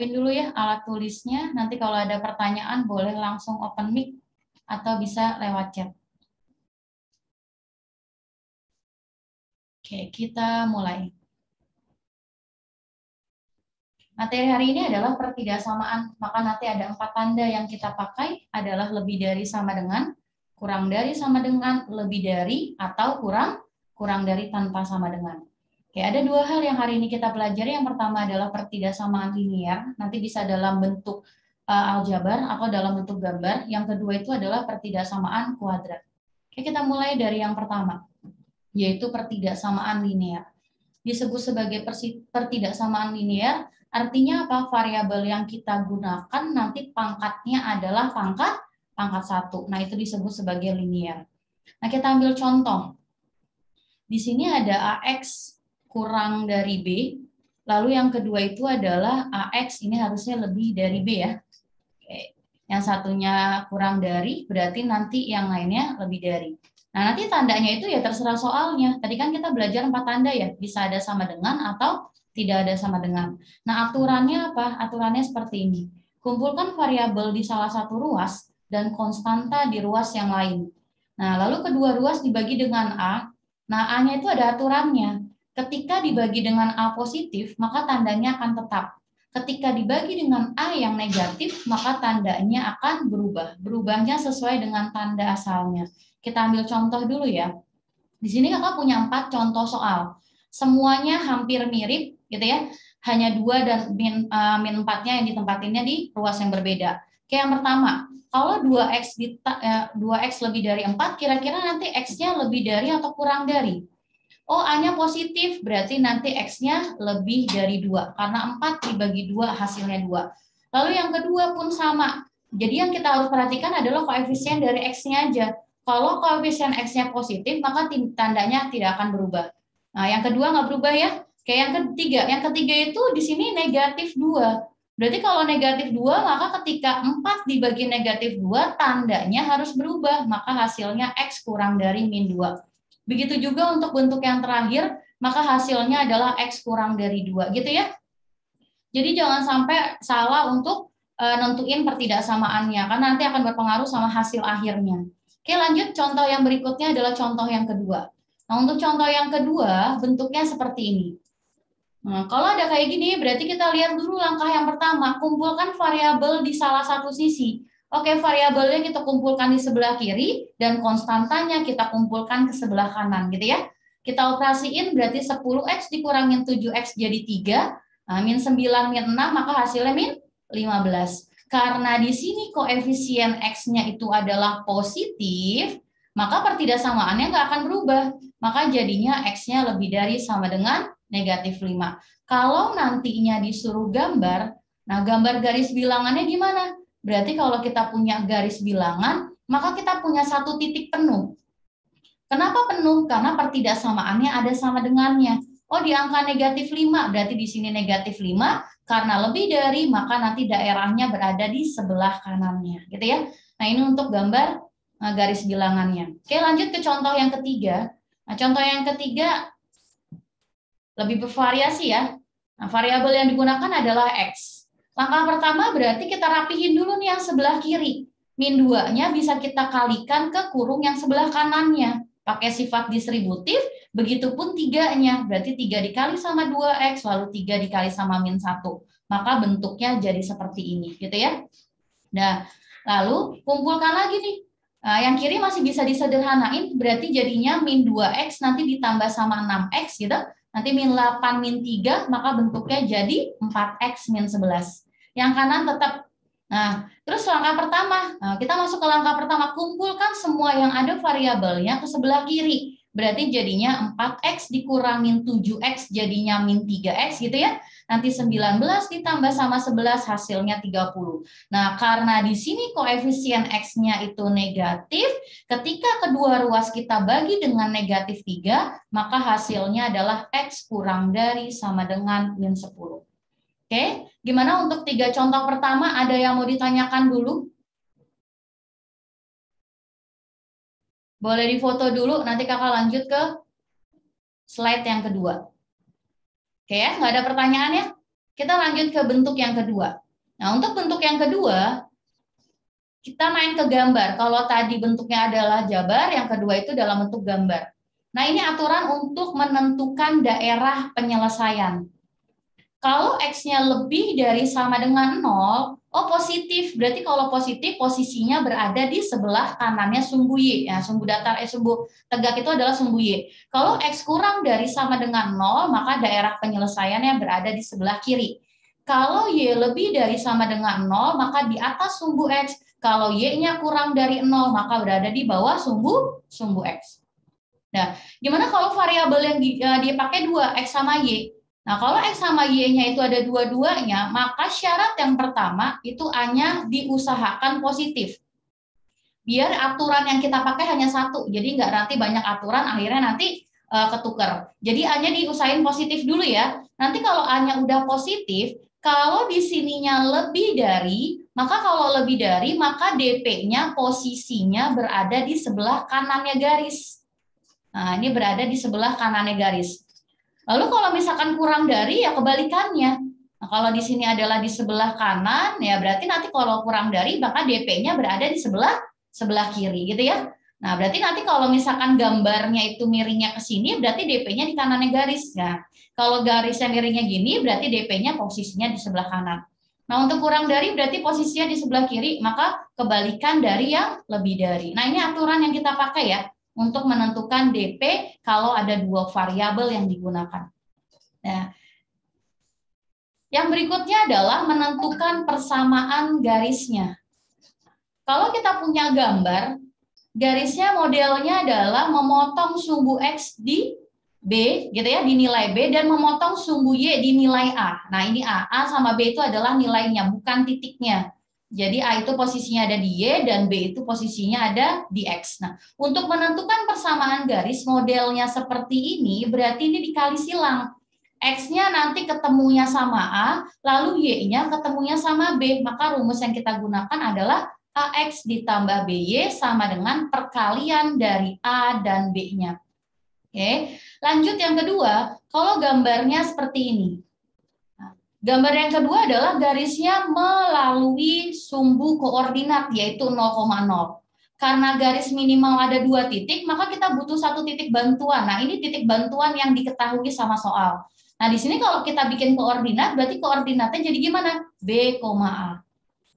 dulu ya alat tulisnya. Nanti kalau ada pertanyaan boleh langsung open mic atau bisa lewat chat. Oke, kita mulai. Materi hari ini adalah pertidaksamaan, maka nanti ada 4 tanda yang kita pakai adalah lebih dari sama dengan, kurang dari sama dengan, lebih dari, atau kurang dari tanpa sama dengan. Oke, ada 2 hal yang hari ini kita pelajari. Yang pertama adalah pertidaksamaan linear, nanti bisa dalam bentuk aljabar atau dalam bentuk gambar. Yang kedua itu adalah pertidaksamaan kuadrat. Oke, kita mulai dari yang pertama, yaitu pertidaksamaan linear. Disebut sebagai pertidaksamaan linear, artinya apa? Variabel yang kita gunakan nanti pangkatnya adalah pangkat 1. Nah, itu disebut sebagai linear. Nah, kita ambil contoh. Di sini ada AX kurang dari B, lalu yang kedua itu adalah AX ini harusnya lebih dari B ya. Oke. Yang satunya kurang dari, berarti nanti yang lainnya lebih dari. Nah, nanti tandanya itu ya terserah soalnya. Tadi kan kita belajar 4 tanda ya, bisa ada sama dengan atau tidak ada sama dengan. Nah, aturannya apa? Aturannya seperti ini. Kumpulkan variabel di salah satu ruas dan konstanta di ruas yang lain. Nah, lalu kedua ruas dibagi dengan A. Nah, A-nya itu ada aturannya. Ketika dibagi dengan A positif, maka tandanya akan tetap. Ketika dibagi dengan A yang negatif, maka tandanya akan berubah. Berubahnya sesuai dengan tanda asalnya. Kita ambil contoh dulu ya. Di sini kakak punya 4 contoh soal. Semuanya hampir mirip gitu ya. Hanya 2 dan min 4-nya yang ditempatinnya di ruas yang berbeda. Kayak yang pertama, kalau 2x lebih dari 4, kira-kira nanti x-nya lebih dari atau kurang dari? Oh, A-nya positif, berarti nanti X-nya lebih dari 2. Karena 4 dibagi 2 hasilnya 2. Lalu yang kedua pun sama. Jadi yang kita harus perhatikan adalah koefisien dari X-nya aja. Kalau koefisien X-nya positif, maka tandanya tidak akan berubah. Nah, yang kedua nggak berubah ya. Kayak yang ketiga. Yang ketiga itu di sini negatif 2. Berarti kalau negatif 2, maka ketika 4 dibagi negatif 2, tandanya harus berubah. Maka hasilnya X kurang dari min 2. Begitu juga untuk bentuk yang terakhir, maka hasilnya adalah X kurang dari 2, gitu ya. Jadi jangan sampai salah untuk nentuin pertidaksamaannya, karena nanti akan berpengaruh sama hasil akhirnya. Oke, lanjut. Contoh yang berikutnya adalah contoh yang kedua. Nah, untuk contoh yang kedua, bentuknya seperti ini. Nah, kalau ada kayak gini, berarti kita lihat dulu langkah yang pertama, kumpulkan variabel di salah satu sisi. Oke, variabelnya kita kumpulkan di sebelah kiri dan konstantanya kita kumpulkan ke sebelah kanan gitu ya. Kita operasiin berarti 10x dikurangin 7x jadi 3, nah, min 9 min 6 maka hasilnya min 15. Karena di sini koefisien x-nya itu adalah positif, maka pertidaksamaannya nggak akan berubah. Maka jadinya x-nya lebih dari sama dengan negatif 5. Kalau nantinya disuruh gambar, nah gambar garis bilangannya gimana? Berarti kalau kita punya garis bilangan, maka kita punya satu titik penuh. Kenapa penuh? Karena pertidaksamaannya ada sama dengannya. Oh, di angka negatif 5, berarti di sini negatif 5, karena lebih dari, maka nanti daerahnya berada di sebelah kanannya. Gitu ya. Nah, ini untuk gambar garis bilangannya. Oke, lanjut ke contoh yang ketiga. Nah, contoh yang ketiga lebih bervariasi ya. Nah, variabel yang digunakan adalah X. Langkah pertama berarti kita rapihin dulu nih yang sebelah kiri. Min 2-nya bisa kita kalikan ke kurung yang sebelah kanannya. Pakai sifat distributif, begitupun 3-nya. Berarti 3 dikali sama 2X, lalu 3 dikali sama min 1. Maka bentuknya jadi seperti ini, gitu ya. Nah, lalu kumpulkan lagi nih. Nah, yang kiri masih bisa disederhanain, berarti jadinya min 2X nanti ditambah sama 6X gitu. Nanti min 8 min 3, maka bentuknya jadi 4X min 11. Yang kanan tetap. Nah, terus langkah pertama, kita masuk ke langkah pertama, kumpulkan semua yang ada variabelnya ke sebelah kiri. Berarti jadinya 4X dikurangin 7X jadinya min 3X gitu ya. Nanti 19 ditambah sama 11 hasilnya 30. Nah, karena di sini koefisien X-nya itu negatif, ketika kedua ruas kita bagi dengan negatif 3, maka hasilnya adalah X kurang dari sama dengan min 10. Oke, gimana untuk 3 contoh pertama? Ada yang mau ditanyakan dulu? Boleh difoto dulu, nanti kakak lanjut ke slide yang kedua. Oke ya, nggak ada pertanyaan ya? Kita lanjut ke bentuk yang kedua. Nah, untuk bentuk yang kedua, kita main ke gambar. Kalau tadi bentuknya adalah jabar, yang kedua itu dalam bentuk gambar. Nah, ini aturan untuk menentukan daerah penyelesaian. Kalau X-nya lebih dari sama dengan 0, oh positif. Berarti kalau positif, posisinya berada di sebelah kanannya sumbu Y. Ya, sumbu datar, sumbu tegak itu adalah sumbu Y. Kalau X kurang dari sama dengan 0, maka daerah penyelesaiannya berada di sebelah kiri. Kalau Y lebih dari sama dengan 0, maka di atas sumbu X. Kalau Y-nya kurang dari 0, maka berada di bawah sumbu X. Nah, gimana kalau variabel yang dipakai 2, X sama Y? Nah, kalau X sama Y-nya itu ada dua-duanya, maka syarat yang pertama itu hanya diusahakan positif. Biar aturan yang kita pakai hanya satu, jadi nggak nanti banyak aturan, akhirnya nanti ketukar. Jadi hanya diusahain positif dulu ya. Nanti kalau hanya udah positif, kalau di sininya lebih dari, maka kalau lebih dari, maka DP-nya posisinya berada di sebelah kanannya garis. Nah, ini berada di sebelah kanannya garis. Lalu kalau misalkan kurang dari, ya kebalikannya. Nah, kalau di sini adalah di sebelah kanan, ya berarti nanti kalau kurang dari, maka DP-nya berada di sebelah kiri, gitu ya. Nah, berarti nanti kalau misalkan gambarnya itu miringnya ke sini, berarti DP-nya di kanannya garis. Nah, kalau garisnya miringnya gini, berarti DP-nya posisinya di sebelah kanan. Nah, untuk kurang dari berarti posisinya di sebelah kiri, maka kebalikan dari yang lebih dari. Nah, ini aturan yang kita pakai ya, untuk menentukan DP kalau ada dua variabel yang digunakan. Nah, yang berikutnya adalah menentukan persamaan garisnya. Kalau kita punya gambar, garisnya modelnya adalah memotong sumbu X di B, gitu ya, di nilai B, dan memotong sumbu Y di nilai A. Nah, ini A sama B itu adalah nilainya, bukan titiknya. Jadi A itu posisinya ada di Y dan B itu posisinya ada di X. Nah, untuk menentukan persamaan garis modelnya seperti ini, berarti ini dikali silang. X-nya nanti ketemunya sama A, lalu Y-nya ketemunya sama B. Maka rumus yang kita gunakan adalah AX ditambah BY sama dengan perkalian dari A dan B-nya. Oke, lanjut yang kedua, kalau gambarnya seperti ini. Gambar yang kedua adalah garisnya melalui sumbu koordinat, yaitu 0,0. Karena garis minimal ada 2 titik, maka kita butuh 1 titik bantuan. Nah, ini titik bantuan yang diketahui sama soal. Nah, di sini kalau kita bikin koordinat, berarti koordinatnya jadi gimana? B, A.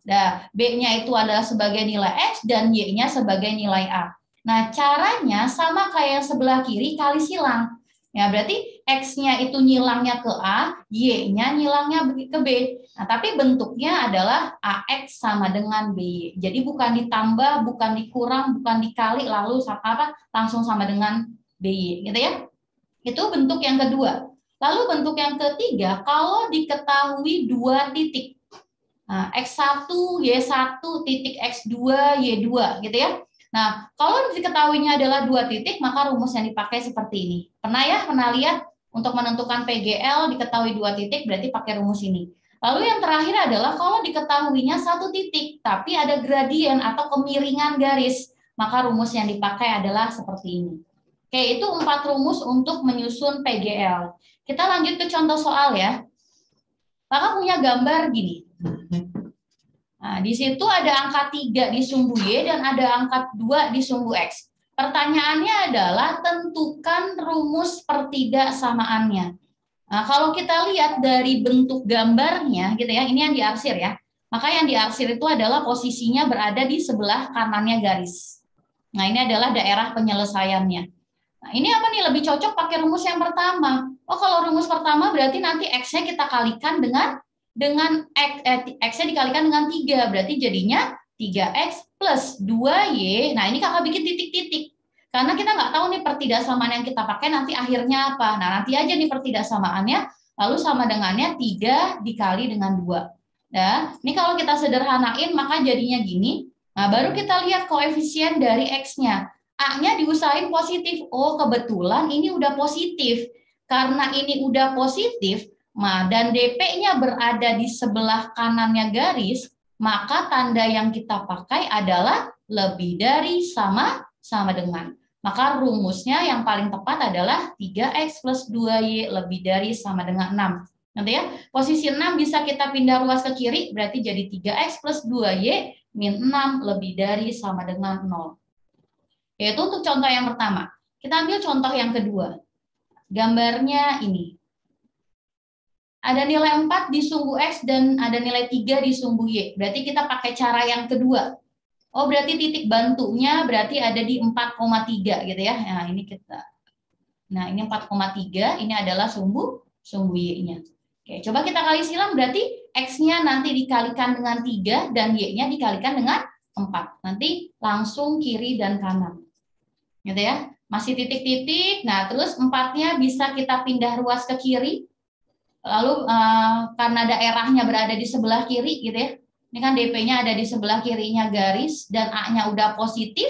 Nah, B-nya itu adalah sebagai nilai X dan Y-nya sebagai nilai A. Nah, caranya sama kayak yang sebelah kiri kali silang. Ya, berarti X-nya itu nyilangnya ke A, Y-nya nyilangnya ke B. Nah, tapi bentuknya adalah AX sama dengan BY. Jadi bukan ditambah, bukan dikurang, bukan dikali, lalu langsung sama dengan BY, gitu ya. Itu bentuk yang kedua. Lalu bentuk yang ketiga, kalau diketahui 2 titik. Nah, X1, Y1, titik X2, Y2, gitu ya. Nah, kalau diketahuinya adalah 2 titik, maka rumus yang dipakai seperti ini. Pernah lihat untuk menentukan PGL diketahui 2 titik, berarti pakai rumus ini. Lalu yang terakhir adalah kalau diketahuinya 1 titik, tapi ada gradien atau kemiringan garis, maka rumus yang dipakai adalah seperti ini. Oke, itu 4 rumus untuk menyusun PGL. Kita lanjut ke contoh soal ya. Maka punya gambar gini. Nah, di situ ada angka 3 di sumbu Y dan ada angka 2 di sumbu X. Pertanyaannya adalah tentukan rumus pertidaksamaannya. Nah, kalau kita lihat dari bentuk gambarnya gitu ya, ini yang diarsir ya. Maka yang diarsir itu adalah posisinya berada di sebelah kanannya garis. Nah, ini adalah daerah penyelesaiannya. Nah, ini apa nih, lebih cocok pakai rumus yang pertama. Oh, kalau rumus pertama berarti nanti X-nya kita kalikan dengan X-nya dikalikan dengan 3, berarti jadinya 3X plus 2Y. Nah, ini kakak bikin titik-titik. Karena kita nggak tahu nih pertidaksamaan yang kita pakai nanti akhirnya apa. Nah, nanti aja nih pertidaksamaannya, lalu sama dengannya 3 dikali dengan 2. Nah, ini kalau kita sederhanain maka jadinya gini. Nah, baru kita lihat koefisien dari X-nya. A-nya diusahain positif. Oh, kebetulan ini udah positif. Karena ini udah positif, dan DP-nya berada di sebelah kanannya garis, maka tanda yang kita pakai adalah lebih dari sama dengan. Maka rumusnya yang paling tepat adalah 3X plus 2Y lebih dari sama dengan 6. Nanti ya, posisi 6 bisa kita pindah ruas ke kiri, berarti jadi 3x plus 2y min 6 lebih dari sama dengan 0. Yaitu untuk contoh yang pertama. Kita ambil contoh yang kedua. Gambarnya ini. Ada nilai 4 di sumbu x dan ada nilai 3 di sumbu y. Berarti kita pakai cara yang kedua. Oh, berarti titik bantunya berarti ada di 4,3 gitu ya. Nah, ini kita. Nah, ini 4,3, ini adalah sumbu y-nya. Oke, coba kita kali silang, berarti x-nya nanti dikalikan dengan 3 dan y-nya dikalikan dengan 4. Nanti langsung kiri dan kanan. Gitu ya. Masih titik-titik. Nah, terus 4-nya bisa kita pindah ruas ke kiri. Lalu karena daerahnya berada di sebelah kiri gitu ya. Ini kan DP-nya ada di sebelah kirinya garis dan A-nya udah positif.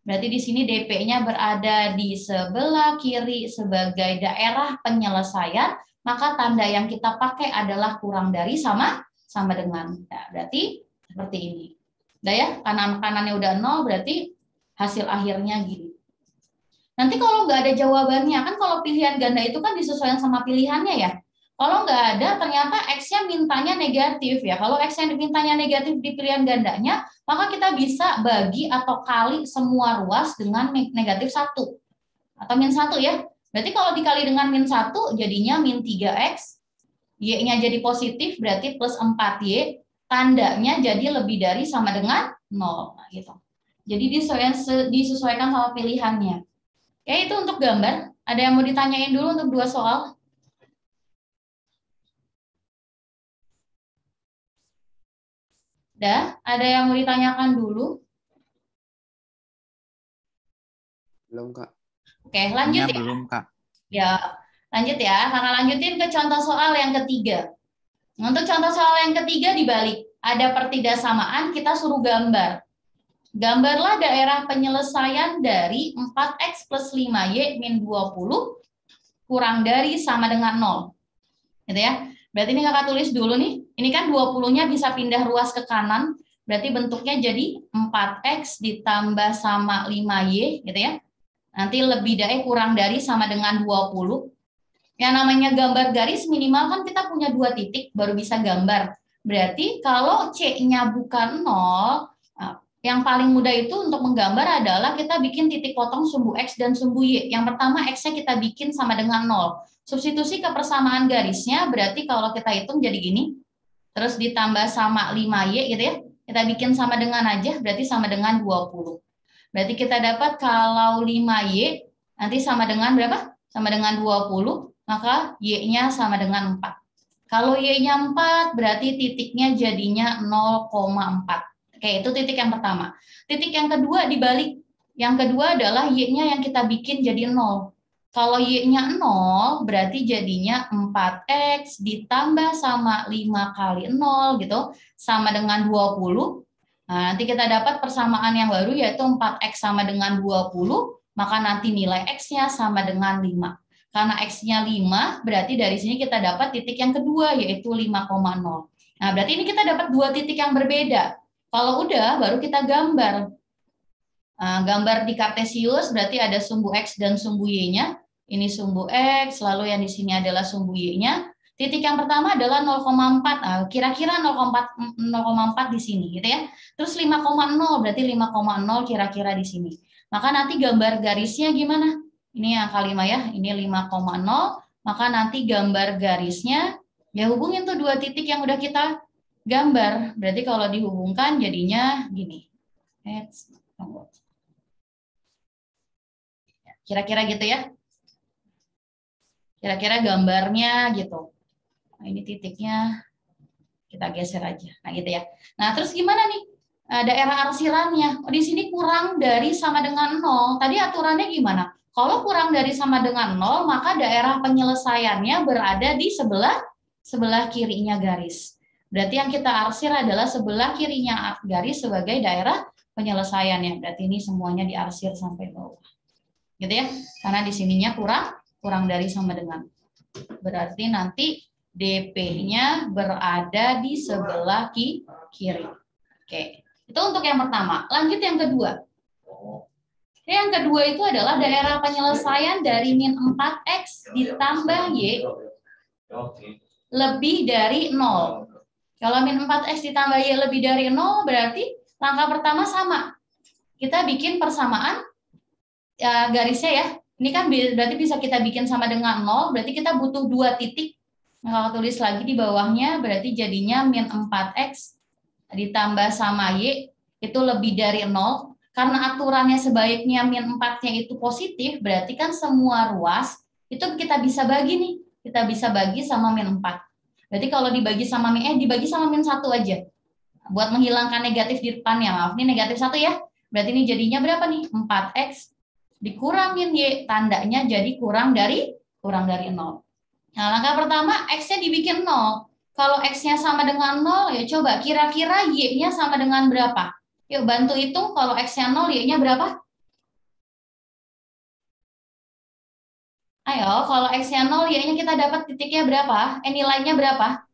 Berarti di sini DP-nya berada di sebelah kiri sebagai daerah penyelesaian, maka tanda yang kita pakai adalah kurang dari sama dengan. Nah, berarti seperti ini. Udah ya, kanan-kanannya udah 0, berarti hasil akhirnya gini. Nanti kalau nggak ada jawabannya, kan kalau pilihan ganda itu kan disesuaikan sama pilihannya ya. Kalau nggak ada, ternyata X-nya mintanya negatif ya. Kalau X-nya mintanya negatif di pilihan gandanya, maka kita bisa bagi atau kali semua ruas dengan negatif 1. Atau min 1 ya. Berarti kalau dikali dengan min 1, jadinya min 3X. Y-nya jadi positif, berarti plus 4Y. Tandanya jadi lebih dari sama dengan 0. Nah, gitu. Jadi disesuaikan sama pilihannya. Ya, itu untuk gambar. Ada yang mau ditanyain dulu untuk 2 soal? Dah, ada yang mau ditanyakan dulu? Belum, Kak. Oke, lanjut ya. Belum, Kak. Ya, lanjut ya. Karena lanjutin ke contoh soal yang ketiga. Untuk contoh soal yang ketiga dibalik. Ada pertidaksamaan, kita suruh gambar. Gambarlah daerah penyelesaian dari 4x plus 5y min 20 kurang dari sama dengan 0. Gitu ya. Berarti ini kakak tulis dulu nih. Ini kan 20-nya bisa pindah ruas ke kanan. Berarti bentuknya jadi 4x ditambah sama 5y gitu ya. Nanti lebih dari kurang dari sama dengan 20. Yang namanya gambar garis minimal kan kita punya 2 titik baru bisa gambar. Berarti kalau C-nya bukan 0, yang paling mudah itu untuk menggambar adalah kita bikin titik potong sumbu X dan sumbu Y. Yang pertama X-nya kita bikin sama dengan 0. Substitusi ke persamaan garisnya berarti kalau kita hitung jadi gini. Terus ditambah sama 5Y gitu ya. Kita bikin sama dengan aja berarti sama dengan 20. Berarti kita dapat kalau 5Y nanti sama dengan berapa? Sama dengan 20, maka Y-nya sama dengan 4. Kalau Y-nya 4 berarti titiknya jadinya 0,4. Oke, itu titik yang pertama. Titik yang kedua dibalik. Yang kedua adalah Y-nya yang kita bikin jadi 0. Kalau Y-nya 0, berarti jadinya 4X ditambah sama 5 kali 0, gitu, sama dengan 20. Nah, nanti kita dapat persamaan yang baru, yaitu 4X sama dengan 20, maka nanti nilai X-nya sama dengan 5. Karena X-nya 5, berarti dari sini kita dapat titik yang kedua, yaitu 5,0. Nah, berarti ini kita dapat 2 titik yang berbeda. Kalau udah, baru kita gambar. Gambar di Kartesius berarti ada sumbu X dan sumbu Y-nya. Ini sumbu X, lalu yang di sini adalah sumbu Y-nya. Titik yang pertama adalah 0,4. Kira-kira 0,4 di sini gitu ya. Terus 5,0 berarti 5,0 kira-kira di sini. Maka nanti gambar garisnya gimana? Ini angka 5 ya. Ini 5,0. Maka nanti gambar garisnya ya hubungin tuh 2 titik yang udah kita gambar. Berarti kalau dihubungkan jadinya gini. Kira-kira gitu ya. Kira-kira gambarnya gitu. Nah, ini titiknya kita geser aja. Nah, gitu ya. Nah, terus gimana nih? Daerah arsirannya. Oh, di sini kurang dari sama dengan 0. Tadi aturannya gimana? Kalau kurang dari sama dengan 0, maka daerah penyelesaiannya berada di sebelah kirinya garis. Berarti yang kita arsir adalah sebelah kirinya garis sebagai daerah penyelesaiannya. Berarti ini semuanya diarsir sampai bawah. Gitu ya. Karena di sininya kurang dari sama dengan. Berarti nanti DP-nya berada di sebelah kiri. Oke. Itu untuk yang pertama. Lanjut yang kedua. Yang kedua itu adalah daerah penyelesaian dari min 4X ditambah Y lebih dari 0. Kalau min 4X ditambah Y lebih dari 0, berarti langkah pertama sama. Kita bikin persamaan ya, garisnya ya. Ini kan berarti bisa kita bikin sama dengan 0, berarti kita butuh 2 titik. Nah, kalau tulis lagi di bawahnya, berarti jadinya min 4X ditambah sama Y itu lebih dari 0. Karena aturannya sebaiknya min 4-nya itu positif, berarti kan semua ruas itu kita bisa bagi nih. Kita bisa bagi sama min 4. Berarti kalau dibagi sama dibagi sama min 1 aja. Buat menghilangkan negatif di depannya. Maaf, ini negatif 1 ya. Berarti ini jadinya berapa nih? 4X dikurangin Y, tandanya jadi kurang dari 0. Nah, langkah pertama X-nya dibikin 0. Kalau X-nya sama dengan 0, ya coba kira-kira Y-nya sama dengan berapa? Yuk bantu hitung, kalau X-nya 0, Y-nya berapa? Ayo, kalau X-nya 0, Y-nya kita dapat titiknya berapa? Nilainya berapa?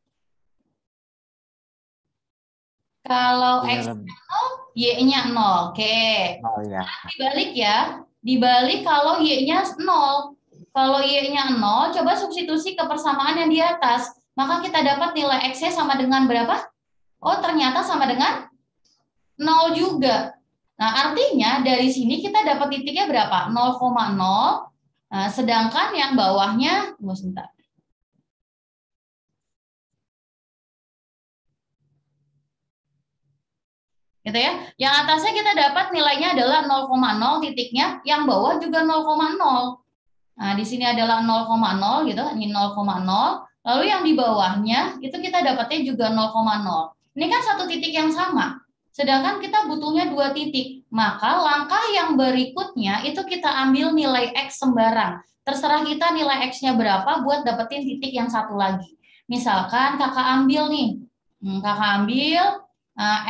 Kalau Iya, X-nya 0, Y-nya 0. Oke. oh ya. Dibalik ya. Dibalik kalau Y-nya 0. Kalau Y-nya 0, coba substitusi ke persamaan yang di atas. Maka kita dapat nilai X-nya sama dengan berapa? Oh, ternyata sama dengan 0 juga. Nah, artinya dari sini kita dapat titiknya berapa? 0,0. Nah, sedangkan yang bawahnya, tunggu sebentar. Gitu ya. Yang atasnya kita dapat nilainya adalah 0,0 titiknya, yang bawah juga 0,0. Nah, di sini adalah 0,0 gitu, ini 0,0. Lalu yang di bawahnya itu kita dapatnya juga 0,0. Ini kan satu titik yang sama. Sedangkan kita butuhnya 2 titik. Maka langkah yang berikutnya itu kita ambil nilai X sembarang. Terserah kita nilai X-nya berapa buat dapetin titik yang satu lagi. Misalkan kakak ambil nih. Kakak ambil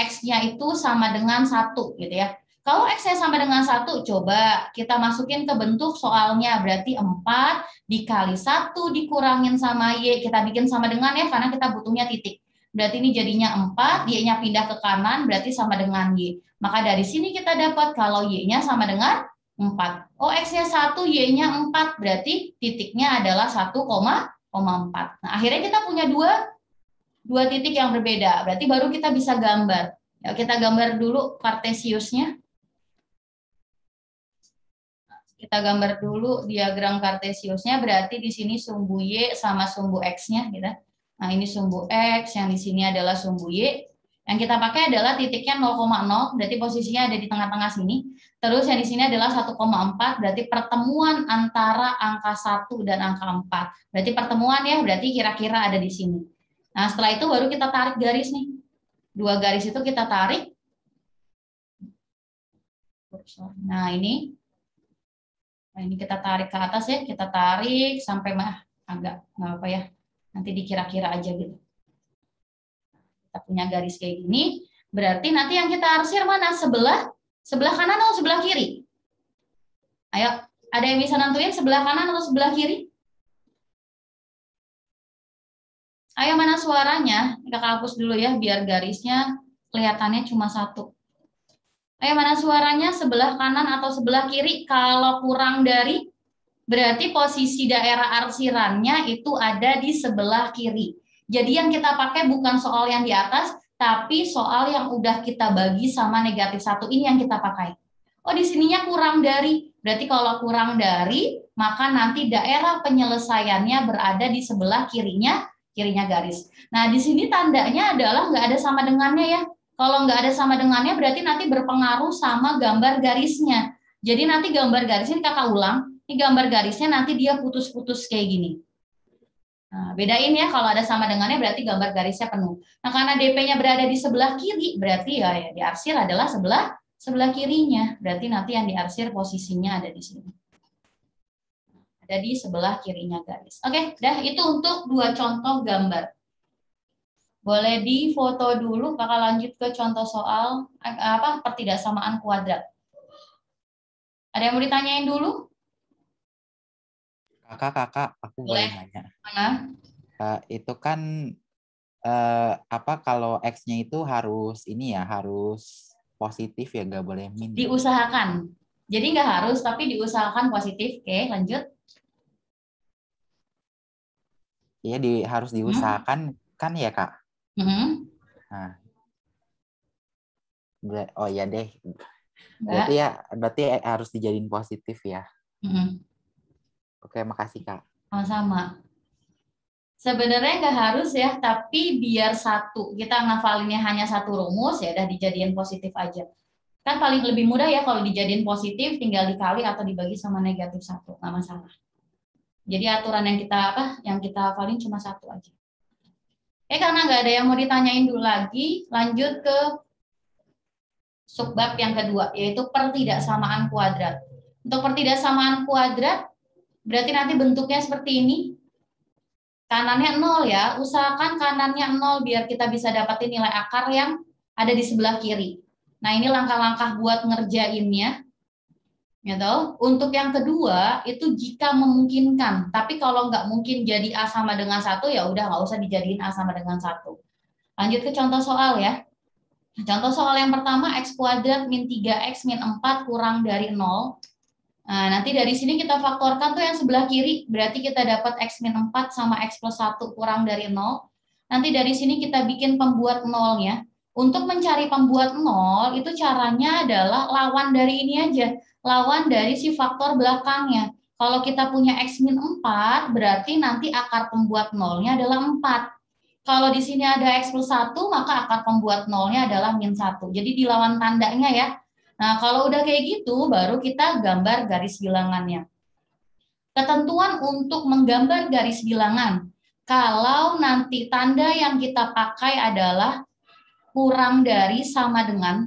X-nya itu sama dengan 1 gitu ya. Kalau X-nya sama dengan 1, coba kita masukin ke bentuk soalnya. Berarti 4 dikali 1 dikurangin sama Y. Kita bikin sama dengan ya, karena kita butuhnya titik. Berarti ini jadinya 4, Y-nya pindah ke kanan, berarti sama dengan Y. Maka dari sini kita dapat kalau Y-nya sama dengan 4. Oh, X-nya 1, Y-nya 4. Berarti titiknya adalah 1,4. Nah, akhirnya kita punya dua titik yang berbeda. Berarti baru kita bisa gambar. Ya, kita gambar dulu Kartesiusnya. Kita gambar dulu diagram Kartesiusnya, berarti di sini sumbu Y sama sumbu X-nya gitu. Nah, ini sumbu X, yang di sini adalah sumbu Y. Yang kita pakai adalah titiknya 0,0, berarti posisinya ada di tengah-tengah sini. Terus yang di sini adalah 1,4, berarti pertemuan antara angka 1 dan angka 4. Berarti pertemuan ya, berarti kira-kira ada di sini. Nah, setelah itu baru kita tarik garis nih. 2 garis itu kita tarik. Nah, ini kita tarik ke atas ya, kita tarik sampai agak nggak apa ya, nanti dikira-kira aja gitu. Kita punya garis kayak gini, berarti nanti yang kita arsir mana? Sebelah kanan atau sebelah kiri? Ayo, ada yang bisa nentuin sebelah kanan atau sebelah kiri? Ayo, mana suaranya? Kita hapus dulu ya, biar garisnya kelihatannya cuma 1. Ayo, mana suaranya? Sebelah kanan atau sebelah kiri? Kalau kurang dari, berarti posisi daerah arsirannya itu ada di sebelah kiri. Jadi yang kita pakai bukan soal yang di atas, tapi soal yang udah kita bagi sama negatif 1 ini yang kita pakai. Oh, di sininya kurang dari. Berarti kalau kurang dari, maka nanti daerah penyelesaiannya berada di sebelah kirinya garis. Nah, di sini tandanya adalah nggak ada sama dengannya ya. Kalau nggak ada sama dengannya berarti nanti berpengaruh sama gambar garisnya. Jadi nanti gambar garisnya kakak ulang. Ini gambar garisnya nanti dia putus-putus kayak gini. Nah, bedain ya, kalau ada sama dengannya berarti gambar garisnya penuh. Nah, karena DP-nya berada di sebelah kiri, berarti ya diarsir adalah sebelah kirinya. Berarti nanti yang diarsir posisinya ada di sini. Ada di sebelah kirinya garis. Oke, dah itu untuk 2 contoh gambar. Boleh difoto dulu, kakak lanjut ke contoh soal pertidaksamaan kuadrat. Ada yang mau ditanyain dulu? Kakak, aku boleh nanya. Mana? Itu kan kalau X-nya itu harus harus positif ya, nggak boleh min. Diusahakan. Jadi nggak harus, tapi diusahakan positif. Oke, lanjut. Iya, harus diusahakan kan ya, Kak? Nah, oh iya deh. Berarti harus dijadiin positif ya. Oke, makasih, Kak. Sama-sama. Sebenarnya nggak harus ya, tapi biar satu, kita ngafalinnya hanya satu rumus, ya udah dijadiin positif aja. Kan paling lebih mudah ya kalau dijadiin positif, tinggal dikali atau dibagi sama negatif 1, nggak masalah. Jadi aturan yang kita hafalin cuma satu aja. Karena nggak ada yang mau ditanyain dulu lagi, lanjut ke subbab yang kedua, yaitu pertidaksamaan kuadrat. Untuk pertidaksamaan kuadrat, berarti nanti bentuknya seperti ini. Kanannya 0 ya, usahakan kanannya 0 biar kita bisa dapetin nilai akar yang ada di sebelah kiri. Nah, ini langkah-langkah buat ngerjainnya. Gitu. Untuk yang kedua, itu jika memungkinkan. Tapi kalau nggak mungkin jadi A sama dengan 1, ya udah nggak usah dijadiin A sama dengan 1. Lanjut ke contoh soal ya. Contoh soal yang pertama, X kuadrat min 3X min 4 kurang dari 0. Nah, nanti dari sini kita faktorkan tuh yang sebelah kiri, berarti kita dapat X min 4 sama X plus 1 kurang dari 0. Nanti dari sini kita bikin pembuat nolnya. Untuk mencari pembuat 0, itu caranya adalah lawan dari ini aja. Lawan dari si faktor belakangnya. Kalau kita punya X min 4, berarti nanti akar pembuat nolnya adalah 4. Kalau di sini ada X plus 1, maka akar pembuat nolnya adalah min 1. Jadi dilawan tandanya ya. Nah, kalau udah kayak gitu, baru kita gambar garis bilangannya. Ketentuan untuk menggambar garis bilangan. Kalau nanti tanda yang kita pakai adalah kurang dari sama dengan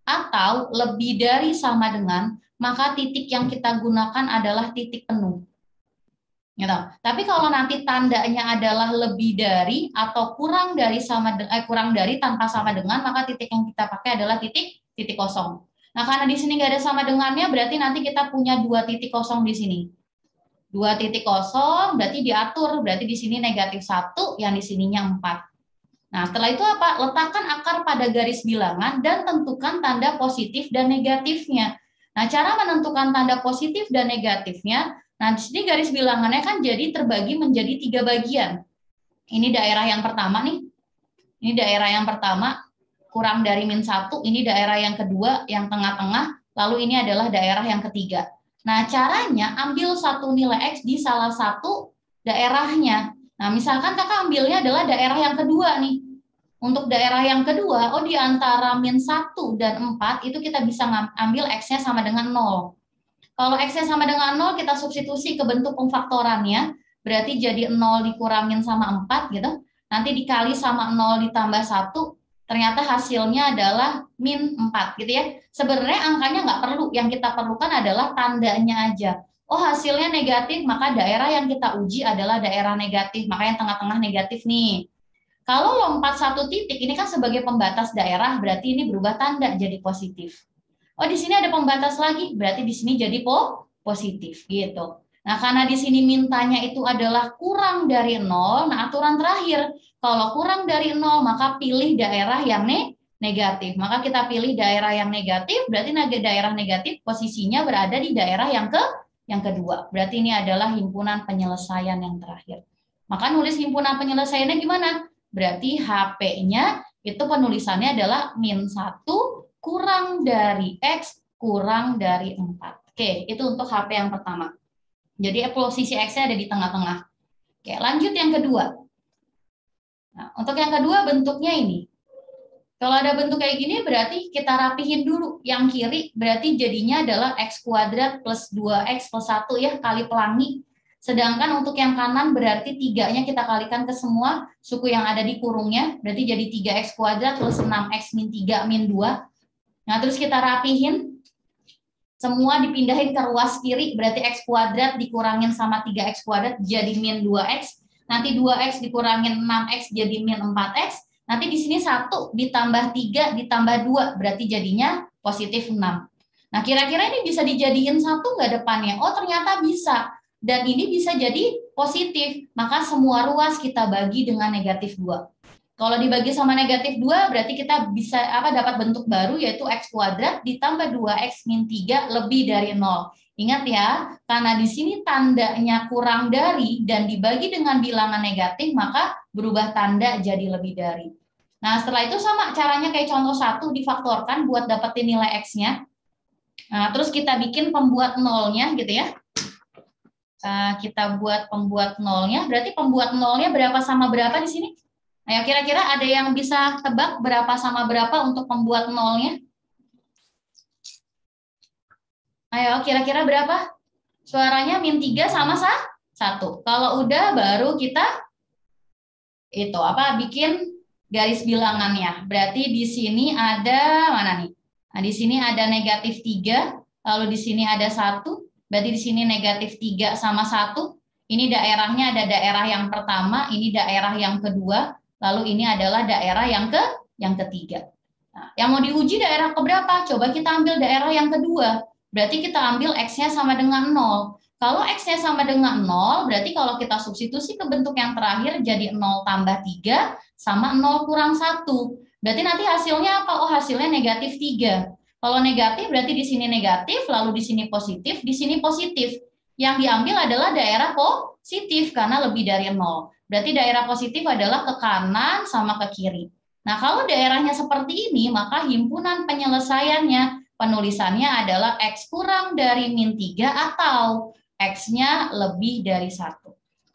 atau lebih dari sama dengan, maka titik yang kita gunakan adalah titik penuh. Gitu. Tapi kalau nanti tandanya adalah lebih dari atau kurang dari kurang dari tanpa sama dengan, maka titik yang kita pakai adalah titik kosong. Nah, karena di sini nggak ada sama dengannya, berarti nanti kita punya 2 titik kosong di sini. 2 titik kosong berarti diatur, berarti di sini negatif 1, yang di sininya 4. Nah, setelah itu apa? Letakkan akar pada garis bilangan dan tentukan tanda positif dan negatifnya. Nah, cara menentukan tanda positif dan negatifnya, nah di sini garis bilangannya kan jadi terbagi menjadi 3 bagian. Ini daerah yang pertama nih. Ini daerah yang pertama, kurang dari min 1, ini daerah yang kedua, yang tengah-tengah, lalu ini adalah daerah yang ketiga. Nah, caranya ambil satu nilai X di salah satu daerahnya. Nah, misalkan kakak ambilnya adalah daerah yang kedua nih. Untuk daerah yang kedua, di antara min 1 dan 4, itu kita bisa ambil X-nya sama dengan 0. Kalau X-nya sama dengan 0, kita substitusi ke bentuk pemfaktorannya, berarti jadi 0 dikurangin sama 4 gitu. Nanti dikali sama 0 ditambah 1, ternyata hasilnya adalah min 4 gitu ya. Sebenarnya angkanya nggak perlu, yang kita perlukan adalah tandanya aja. Hasilnya negatif, maka daerah yang kita uji adalah daerah negatif, makanya tengah-tengah negatif nih. Kalau lompat 1 titik, ini kan sebagai pembatas daerah, berarti ini berubah tanda jadi positif. Di sini ada pembatas lagi, berarti di sini jadi positif gitu. Nah, karena di sini mintanya itu adalah kurang dari 0, nah aturan terakhir, kalau kurang dari 0 maka pilih daerah yang negatif. Maka kita pilih daerah yang negatif, berarti daerah negatif posisinya berada di daerah yang kedua. Berarti ini adalah himpunan penyelesaian yang terakhir. Maka nulis himpunan penyelesaiannya gimana? Berarti HP-nya itu penulisannya adalah min 1 kurang dari X kurang dari 4. Oke, itu untuk HP yang pertama. Jadi posisi X-nya ada di tengah-tengah. Oke, lanjut yang kedua. Nah, untuk yang kedua bentuknya ini. Kalau ada bentuk kayak gini berarti kita rapihin dulu. Yang kiri berarti jadinya adalah X kuadrat plus 2X plus 1 ya, kali pelangi. Sedangkan untuk yang kanan berarti 3-nya kita kalikan ke semua suku yang ada di kurungnya. Berarti jadi 3X kuadrat plus 6X min 3 min 2. Nah, terus kita rapihin. Semua dipindahin ke ruas kiri, berarti X kuadrat dikurangin sama 3X kuadrat jadi min 2X. Nanti 2X dikurangin 6X jadi min 4X. Nanti di sini 1 ditambah 3 ditambah 2, berarti jadinya positif 6. Nah, kira-kira ini bisa dijadiin 1 nggak depannya? Ternyata bisa. Dan ini bisa jadi positif. Maka semua ruas kita bagi dengan negatif 2. Kalau dibagi sama negatif 2, berarti kita bisa dapat bentuk baru, yaitu X kuadrat ditambah 2X min 3 lebih dari 0. Ingat ya, karena di sini tandanya kurang dari dan dibagi dengan bilangan negatif, maka berubah tanda jadi lebih dari. Nah, setelah itu sama caranya kayak contoh 1, difaktorkan buat dapetin nilai X-nya. Nah, terus kita bikin pembuat nolnya gitu ya. Kita buat pembuat nolnya, berarti pembuat nolnya berapa sama berapa di sini? Nah, kira-kira ada yang bisa tebak berapa sama berapa untuk pembuat nolnya? Ayo, kira-kira berapa? Suaranya min 3 sama 1. Kalau udah baru kita itu bikin garis bilangannya. Berarti di sini ada mana nih? Nah, di sini ada negatif 3, lalu di sini ada 1. Berarti di sini negatif 3 sama 1. Ini daerahnya ada daerah yang pertama, ini daerah yang kedua, lalu ini adalah daerah yang ketiga. Nah, yang mau diuji daerah keberapa? Coba kita ambil daerah yang kedua. Berarti kita ambil X-nya sama dengan 0. Kalau X-nya sama dengan 0, berarti kalau kita substitusi ke bentuk yang terakhir jadi 0 tambah 3 sama 0 kurang 1. Berarti nanti hasilnya apa? Oh, hasilnya negatif 3. Kalau negatif berarti di sini negatif, lalu di sini positif, di sini positif. Yang diambil adalah daerah positif karena lebih dari 0. Berarti daerah positif adalah ke kanan sama ke kiri. Nah, kalau daerahnya seperti ini, maka himpunan penyelesaiannya penulisannya adalah X kurang dari min 3 atau X-nya lebih dari 1.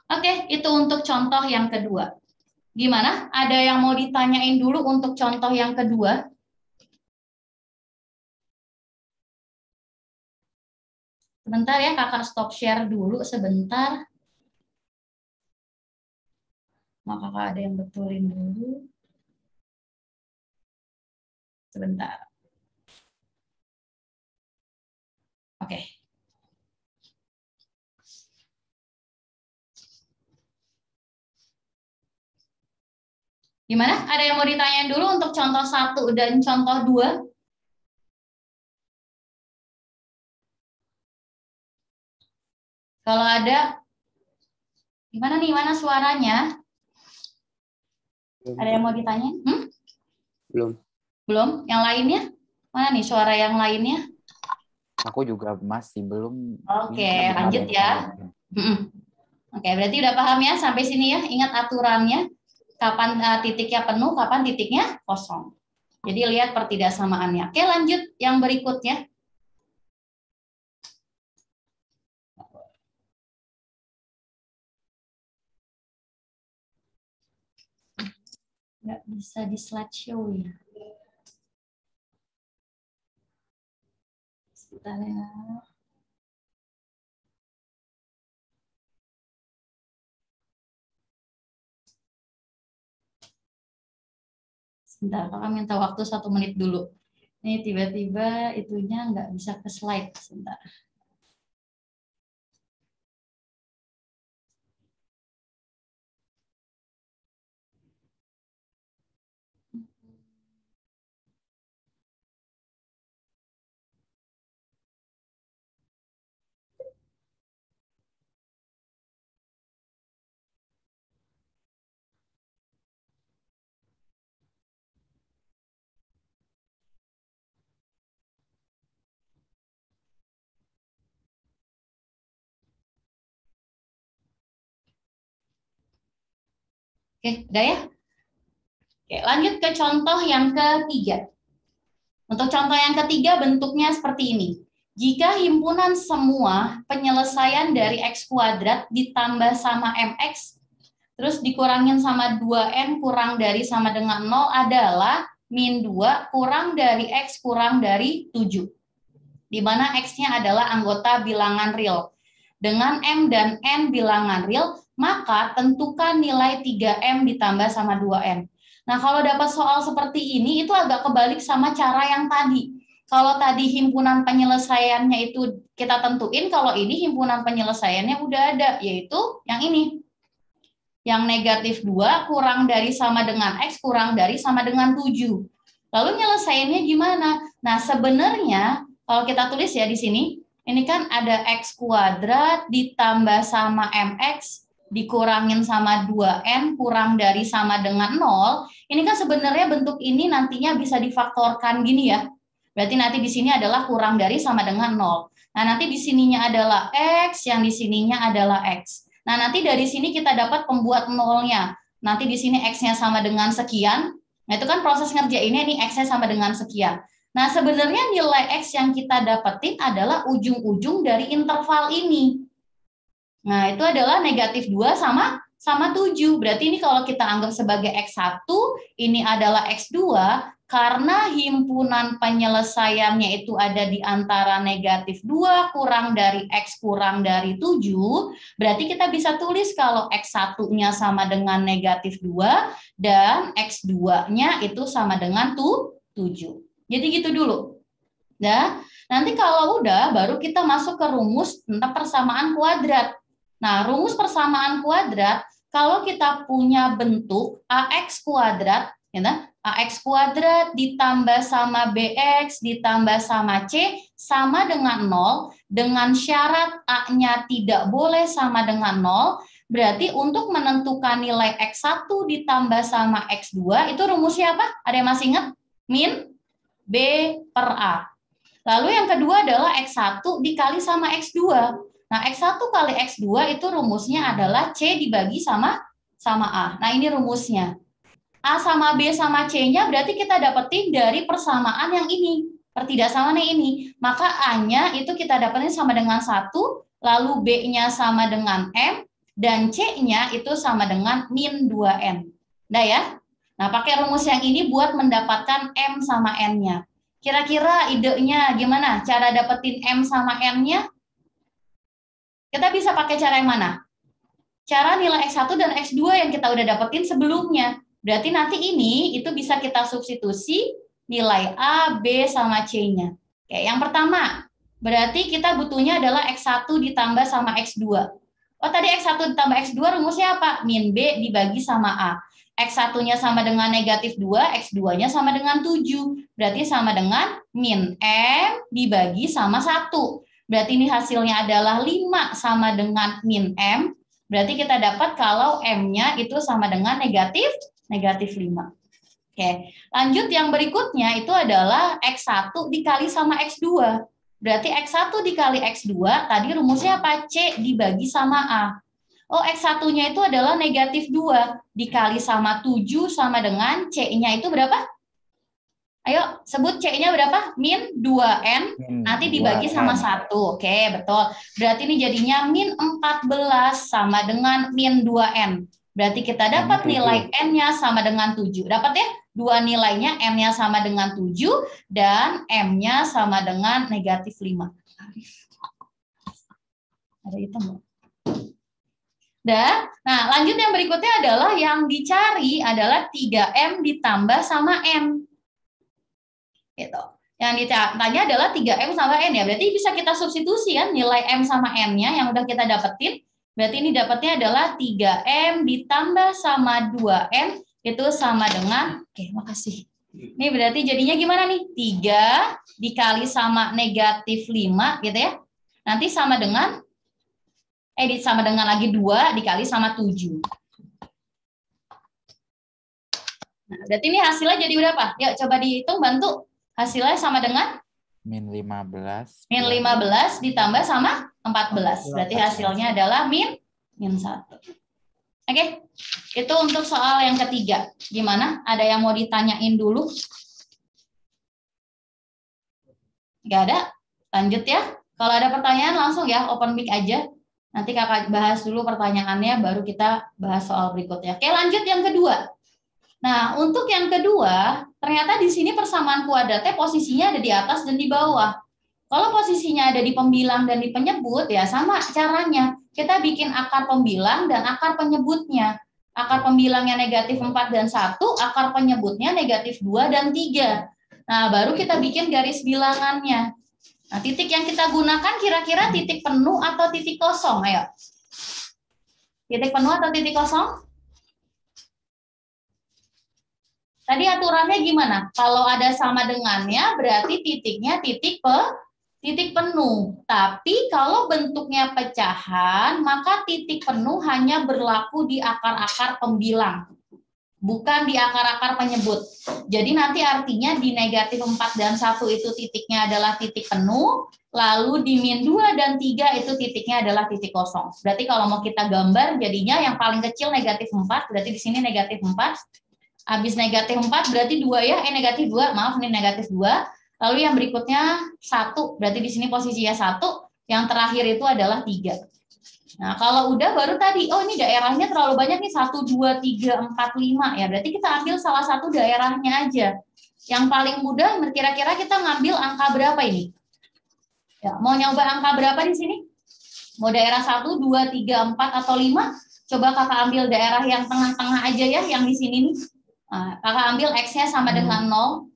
Oke, itu untuk contoh yang kedua. Gimana? Ada yang mau ditanyain dulu untuk contoh yang kedua? Sebentar ya, kakak stop share dulu sebentar. Mau kakak ada yang betulin dulu. Sebentar. Oke. Gimana? Ada yang mau ditanyain dulu untuk contoh 1 dan contoh 2? Kalau ada, gimana nih? Mana suaranya? Ada yang mau ditanyain? Belum. Belum? Yang lainnya? Mana nih suara yang lainnya? Aku juga masih belum. Oke, lanjut ya. Oke, berarti udah paham ya sampai sini ya. Ingat aturannya. Kapan titiknya penuh, kapan titiknya kosong. Jadi lihat pertidaksamaannya. Oke, lanjut yang berikutnya. Nggak bisa di slideshow ya. Sebentar ya. Sebentar, kakak minta waktu 1 menit dulu. Ini tiba-tiba itunya nggak bisa ke slide. Sebentar. Oke, udah ya? Oke, lanjut ke contoh yang ketiga. Untuk contoh yang ketiga bentuknya seperti ini. Jika himpunan semua penyelesaian dari X kuadrat ditambah sama MX, terus dikurangin sama 2N kurang dari sama dengan 0 adalah min 2 kurang dari X kurang dari 7. Di mana X-nya adalah anggota bilangan real. Dengan M dan N bilangan real, maka tentukan nilai 3M ditambah sama 2N. Nah, kalau dapat soal seperti ini, itu agak kebalik sama cara yang tadi. Kalau tadi himpunan penyelesaiannya itu kita tentuin, kalau ini himpunan penyelesaiannya udah ada, yaitu yang ini. Yang negatif 2 kurang dari sama dengan X kurang dari sama dengan 7. Lalu nyelesainnya gimana? Nah, sebenarnya kalau kita tulis ya di sini, ini kan ada X kuadrat ditambah sama MX dikurangin sama 2N kurang dari sama dengan 0. Ini kan sebenarnya bentuk ini nantinya bisa difaktorkan gini ya. Berarti nanti di sini adalah kurang dari sama dengan 0. Nah, nanti di sininya adalah X, yang di sininya adalah X. Nah, nanti dari sini kita dapat pembuat nolnya. Nanti di sini X-nya sama dengan sekian. Nah, itu kan proses ngerjainnya, ini X-nya sama dengan sekian. Nah, sebenarnya nilai X yang kita dapetin adalah ujung-ujung dari interval ini. Nah, itu adalah -2 sama 7. Berarti ini kalau kita anggap sebagai X1, ini adalah X2, karena himpunan penyelesaiannya itu ada di antara -2 kurang dari X kurang dari 7, berarti kita bisa tulis kalau X1-nya sama dengan -2 dan X2-nya itu sama dengan 7. Jadi gitu dulu. Nah, nanti kalau udah baru kita masuk ke rumus tentang persamaan kuadrat. Nah, rumus persamaan kuadrat, kalau kita punya bentuk AX kuadrat, ya, AX kuadrat ditambah sama BX ditambah sama C sama dengan 0, dengan syarat A-nya tidak boleh sama dengan 0, berarti untuk menentukan nilai X1 ditambah sama X2, itu rumusnya apa? Ada yang masih ingat? Min B per A. Lalu yang kedua adalah X1 dikali sama X2. Nah, X1 kali X2 itu rumusnya adalah C dibagi sama A. Nah, ini rumusnya. A sama B sama C-nya berarti kita dapetin dari persamaan yang ini. Pertidaksamaan yang ini. Maka A-nya itu kita dapetin sama dengan 1, lalu B-nya sama dengan M, dan C-nya itu sama dengan min 2N. Nah ya? Nah, pakai rumus yang ini buat mendapatkan M sama N-nya. Kira-kira idenya gimana? Cara dapetin M sama N-nya? Kita bisa pakai cara yang mana? Cara nilai X1 dan X2 yang kita udah dapetin sebelumnya. Berarti nanti ini itu bisa kita substitusi nilai A, B, sama C-nya. Oke, yang pertama, berarti kita butuhnya adalah X1 ditambah sama X2. Oh, tadi X1 ditambah X2 rumusnya apa? Min B dibagi sama A. X1-nya sama dengan -2, X2-nya sama dengan 7. Berarti sama dengan min M dibagi sama 1. Berarti ini hasilnya adalah 5 sama dengan min M. Berarti kita dapat kalau M-nya itu sama dengan -5. Oke, lanjut yang berikutnya itu adalah X1 dikali sama X2. Berarti X1 dikali X2, tadi rumusnya apa? C dibagi sama A. Oh, X1-nya itu adalah -2, dikali sama 7 sama dengan C-nya itu berapa? Ayo, sebut C-nya berapa? Min 2N, nanti dibagi sama 1. Oke, betul. Berarti ini jadinya min 14 sama dengan min 2N. Berarti kita dapat nilai N-nya sama dengan 7. Dapat ya? Dua nilainya, N-nya sama dengan 7, dan M-nya sama dengan -5. Ada hitam. Nah, lanjut yang berikutnya adalah yang dicari adalah 3M ditambah sama N. Gitu. Yang ditanya adalah 3M sama N ya. Berarti bisa kita substitusi kan nilai M sama N-nya yang udah kita dapetin. Berarti ini dapatnya adalah 3M ditambah sama 2N itu sama dengan, oke, makasih. Ini berarti jadinya gimana nih? 3 dikali sama -5 gitu ya. Nanti sama dengan sama dengan lagi 2 dikali sama 7. Nah, berarti ini hasilnya jadi berapa? Yuk coba dihitung, bantu. Hasilnya sama dengan? Min 15. Min 15 ditambah sama 14. Berarti hasilnya adalah min 1. Oke, itu untuk soal yang ketiga. Gimana? Ada yang mau ditanyain dulu? Nggak ada? Lanjut ya. Kalau ada pertanyaan langsung ya, open mic aja. Nanti kakak bahas dulu pertanyaannya, baru kita bahas soal berikutnya. Oke, lanjut yang kedua. Nah, untuk yang kedua, ternyata di sini persamaan kuadratnya posisinya ada di atas dan di bawah. Kalau posisinya ada di pembilang dan di penyebut, ya sama caranya. Kita bikin akar pembilang dan akar penyebutnya. Akar pembilangnya -4 dan 1, akar penyebutnya -2 dan 3. Nah, baru kita bikin garis bilangannya. Nah, titik yang kita gunakan kira-kira titik penuh atau titik kosong? Ayo. Titik penuh atau titik kosong? Tadi aturannya gimana? Kalau ada sama dengannya, berarti titiknya titik penuh. Tapi kalau bentuknya pecahan, maka titik penuh hanya berlaku di akar-akar pembilang, bukan di akar-akar penyebut. Jadi nanti artinya di -4 dan 1 itu titiknya adalah titik penuh, lalu di min 2 dan 3 itu titiknya adalah titik kosong. Berarti kalau mau kita gambar jadinya yang paling kecil negatif 4, berarti di sini negatif 4. Habis negatif 4 berarti 2 ya, negatif 2, maaf ini negatif 2. Lalu yang berikutnya 1, berarti di sini posisinya 1, yang terakhir itu adalah 3. Nah, kalau udah baru tadi, oh ini daerahnya terlalu banyak nih, 1, 2, 3, 4, 5 ya. Berarti kita ambil salah satu daerahnya aja. Yang paling mudah, kira-kira kita ngambil angka berapa ini? Ya, mau nyoba angka berapa di sini? Mau daerah 1, 2, 3, 4, atau 5? Coba kakak ambil daerah yang tengah-tengah aja ya, yang di sini nih. Nah, kakak ambil X-nya sama dengan 0.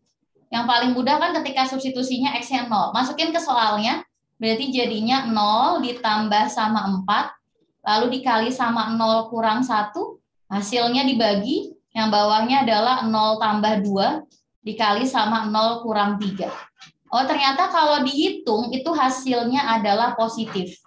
Yang paling mudah kan ketika substitusinya X-nya 0. Masukin ke soalnya. Berarti jadinya 0 ditambah sama 4, lalu dikali sama 0 kurang 1, hasilnya dibagi, yang bawahnya adalah 0 tambah 2, dikali sama 0 kurang 3. Oh, ternyata kalau dihitung itu hasilnya adalah positif.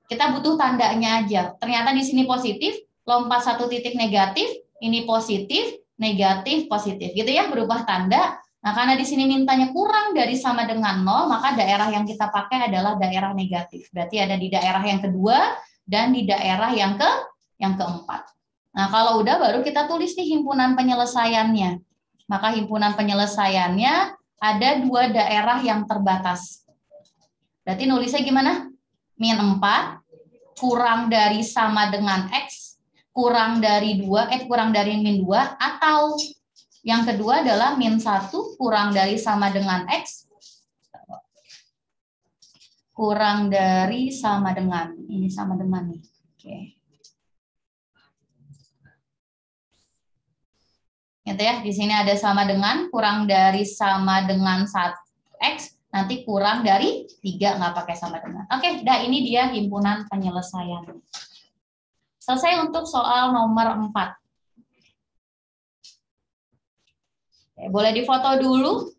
Kita butuh tandanya aja. Ternyata di sini positif, lompat satu titik negatif, ini positif, negatif, positif. Gitu ya, berubah tanda. Nah, karena di sini mintanya kurang dari sama dengan 0, maka daerah yang kita pakai adalah daerah negatif. Berarti ada di daerah yang kedua dan di daerah yang keempat. Nah, kalau udah baru kita tulis nih himpunan penyelesaiannya. Maka himpunan penyelesaiannya ada 2 daerah yang terbatas. Berarti nulisnya gimana? Min 4 kurang dari sama dengan X kurang dari 2, kurang dari min 2, atau yang kedua adalah min 1 kurang dari sama dengan X kurang dari sama dengan, ini sama dengan nih. Oke. Gitu ya, di sini ada sama dengan, kurang dari sama dengan 1X, nanti kurang dari 3, nggak pakai sama dengan. Oke, dah ini dia himpunan penyelesaian. Selesai untuk soal nomor 4. Oke, boleh difoto dulu.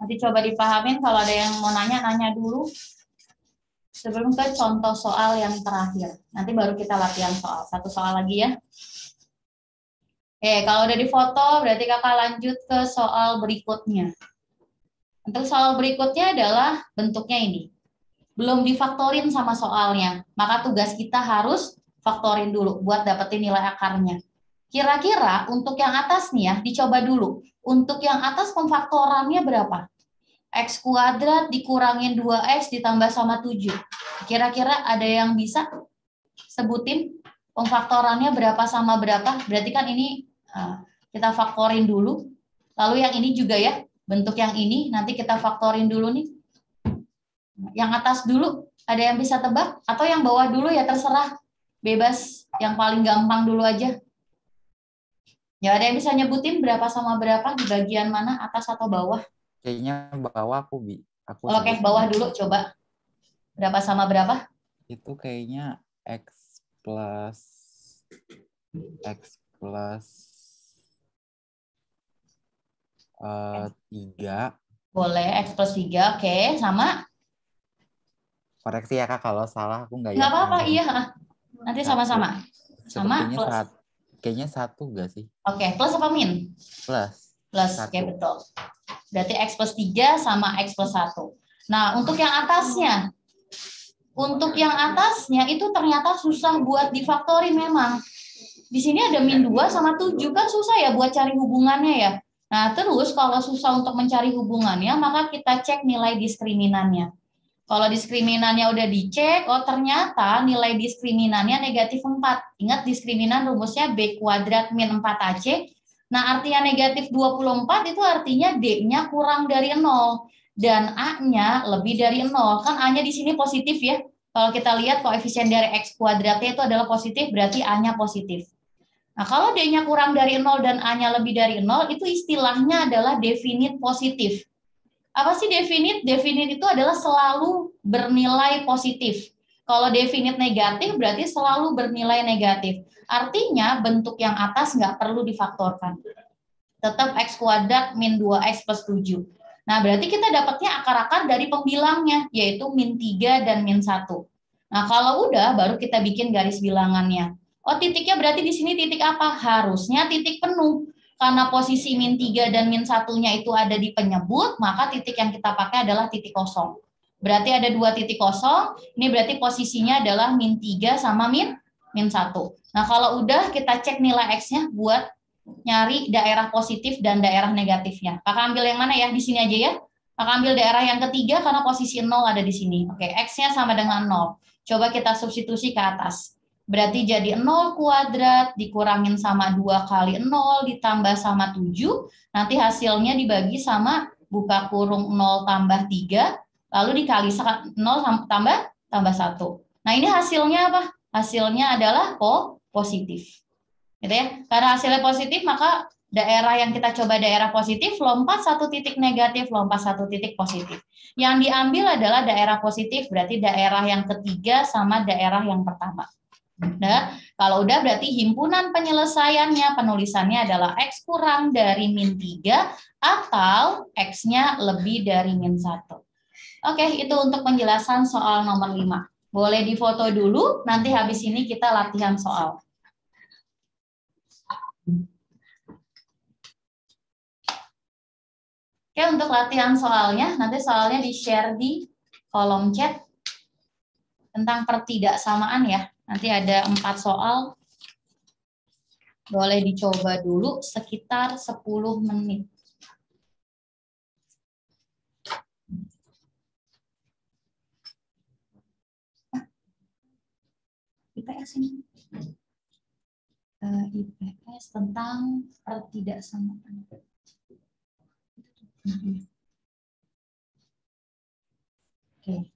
Nanti coba dipahamin, kalau ada yang mau nanya, nanya dulu. Sebelum ke contoh soal yang terakhir. Nanti baru kita latihan soal. Satu soal lagi ya. Oke, kalau udah difoto, berarti kakak lanjut ke soal berikutnya. Untuk soal berikutnya adalah bentuknya ini. Belum difaktorin sama soalnya, maka tugas kita harus faktorin dulu buat dapetin nilai akarnya. Kira-kira untuk yang atas nih ya, dicoba dulu. Untuk yang atas pemfaktorannya berapa? X kuadrat dikurangin 2X ditambah sama 7. Kira-kira ada yang bisa sebutin pemfaktorannya berapa sama berapa? Berarti kan ini kita faktorin dulu. Lalu yang ini juga ya, bentuk yang ini nanti kita faktorin dulu nih. Yang atas dulu, ada yang bisa tebak? Atau yang bawah dulu ya terserah. Bebas, yang paling gampang dulu aja. Ya, ada yang bisa nyebutin berapa sama berapa di bagian mana, atas atau bawah? Kayaknya bawah aku Oke, bawah dulu coba. Berapa sama berapa? Itu kayaknya X plus 3. Boleh, X plus 3, oke. Sama? Koreksi ya Kak, kalau salah aku nggak Nggak apa-apa, iya. Nanti sama-sama. Sama Sepertinya plus. Kayaknya 1 nggak sih? Oke, plus apa min? Plus. Oke, betul. Berarti X plus 3 sama X plus 1. Nah, untuk yang atasnya. Untuk yang atasnya itu ternyata susah buat difaktori memang. Di sini ada min 2 sama 7, kan susah ya buat cari hubungannya ya. Nah, terus kalau susah untuk mencari hubungannya, maka kita cek nilai diskriminannya. Kalau diskriminannya udah dicek, oh ternyata nilai diskriminannya negatif 4. Ingat diskriminan rumusnya B kuadrat min 4AC. Nah, artinya negatif 24 itu artinya D-nya kurang dari 0. Dan A-nya lebih dari 0. Kan A-nya di sini positif ya. Kalau kita lihat koefisien dari X kuadratnya itu adalah positif, berarti A-nya positif. Nah, kalau D-nya kurang dari 0 dan A-nya lebih dari 0, itu istilahnya adalah definite positif. Apa sih definite? Definite itu adalah selalu bernilai positif. Kalau definite negatif berarti selalu bernilai negatif. Artinya bentuk yang atas nggak perlu difaktorkan. Tetap X kuadrat min 2X plus 7. Nah, berarti kita dapatnya akar-akar dari pembilangnya, yaitu min 3 dan min 1. Nah, kalau udah baru kita bikin garis bilangannya. Oh, titiknya berarti di sini titik apa? Harusnya titik penuh. Karena posisi min 3 dan min 1-nya itu ada di penyebut, maka titik yang kita pakai adalah titik kosong. Berarti ada 2 titik kosong. Ini berarti posisinya adalah min 3 sama min 1. Nah, kalau udah kita cek nilai X-nya buat nyari daerah positif dan daerah negatifnya. Kakak ambil yang mana ya? Di sini aja ya. Kakak ambil daerah yang ketiga karena posisi 0 ada di sini. Oke, X-nya sama dengan 0. Coba kita substitusi ke atas. Berarti jadi 0 kuadrat dikurangin sama 2 kali 0 ditambah sama 7. Nanti hasilnya dibagi sama buka kurung 0 tambah 3. Lalu dikali 0 tambah 1. Nah, ini hasilnya apa? Hasilnya adalah positif. Gitu ya. Karena hasilnya positif, maka daerah yang kita coba daerah positif, lompat 1 titik negatif, lompat 1 titik positif. Yang diambil adalah daerah positif, berarti daerah yang ketiga sama daerah yang pertama. Nah, kalau udah berarti himpunan penyelesaiannya, penulisannya adalah X kurang dari min 3 atau X-nya lebih dari min 1. Oke, itu untuk penjelasan soal nomor 5. Boleh difoto dulu, nanti habis ini kita latihan soal. Oke, untuk latihan soalnya, nanti soalnya di-share di kolom chat tentang pertidaksamaan ya. Nanti ada 4 soal. Boleh dicoba dulu sekitar 10 menit. IPS ini. IPS tentang pertidaksamaan. Oke.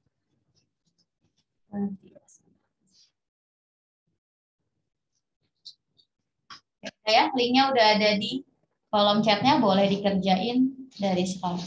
Ya, linknya udah ada di kolom chatnya, boleh dikerjain dari sekarang.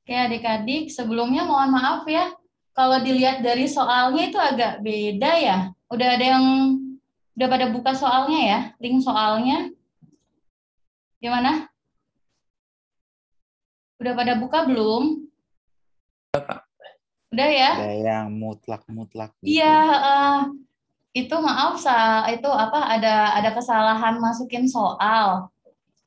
Oke, adik-adik, sebelumnya mohon maaf ya, kalau dilihat dari soalnya itu agak beda ya. Udah pada buka soalnya ya, link soalnya. Gimana? Udah pada buka belum? Udah ya? Ada yang mutlak-mutlak Iya, gitu. itu maaf itu apa ada kesalahan masukin soal.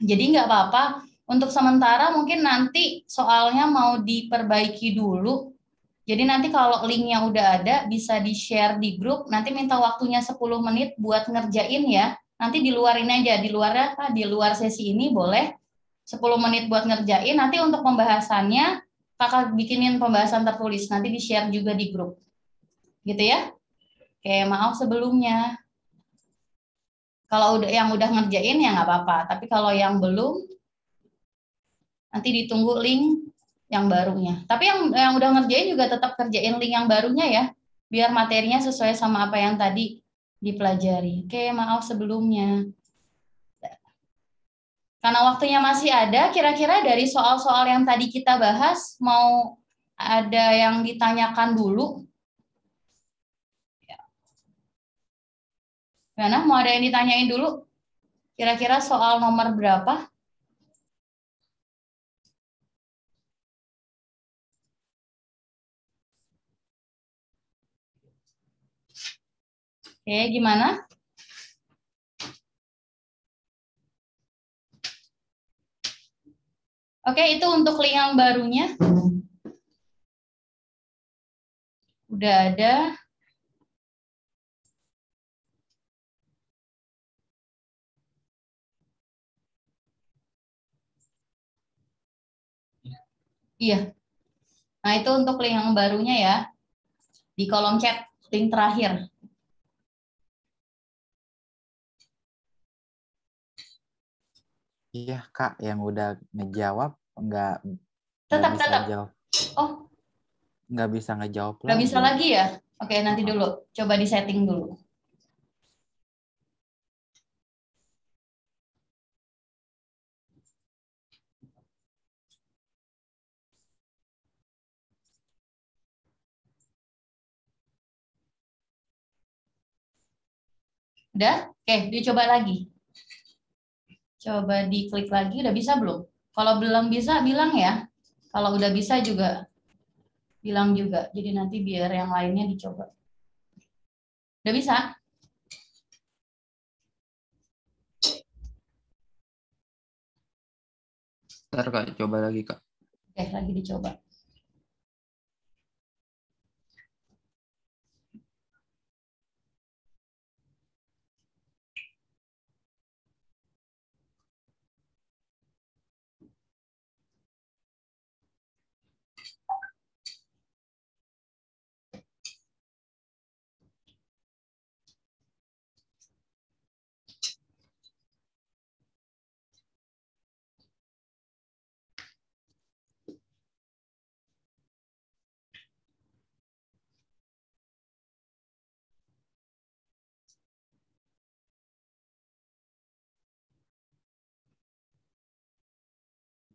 Jadi nggak apa-apa. Untuk sementara mungkin nanti soalnya mau diperbaiki dulu. Jadi nanti kalau linknya udah ada bisa di-share di grup. Nanti minta waktunya 10 menit buat ngerjain ya. Nanti diluarin aja, di luar sesi ini boleh 10 menit buat ngerjain. Nanti untuk pembahasannya kakak bikinin pembahasan tertulis. Nanti di-share juga di grup. Gitu ya. Oke, maaf sebelumnya. Kalau yang udah ngerjain ya nggak apa-apa. Tapi kalau yang belum, nanti ditunggu link yang barunya. Tapi yang udah ngerjain juga tetap kerjain link yang barunya ya, biar materinya sesuai sama apa yang tadi dipelajari. Oke, maaf sebelumnya. Karena waktunya masih ada, kira-kira dari soal-soal yang tadi kita bahas, mau ada yang ditanyakan dulu? Gimana? Mau ada yang ditanyain dulu? Kira-kira soal nomor berapa? Oke, gimana? Oke, itu untuk link yang barunya. Udah ada. Iya. Nah, itu untuk link yang barunya ya. Di kolom chat, link terakhir. Iya, Kak, yang udah ngejawab nggak Tetap. bisa jawab. Oh, Nggak bisa ngejawab nggak bisa lagi. lagi ya? Oke, nanti dulu. Coba di setting dulu. Udah? Oke, dicoba lagi. Coba diklik lagi, udah bisa belum? Kalau belum bisa, bilang ya. Kalau udah bisa juga, bilang juga. Jadi nanti biar yang lainnya dicoba. Udah bisa? Ntar Kak, coba lagi Kak. Oke, lagi dicoba.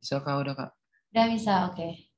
Bisa Kak, udah Kak. Udah bisa, oke.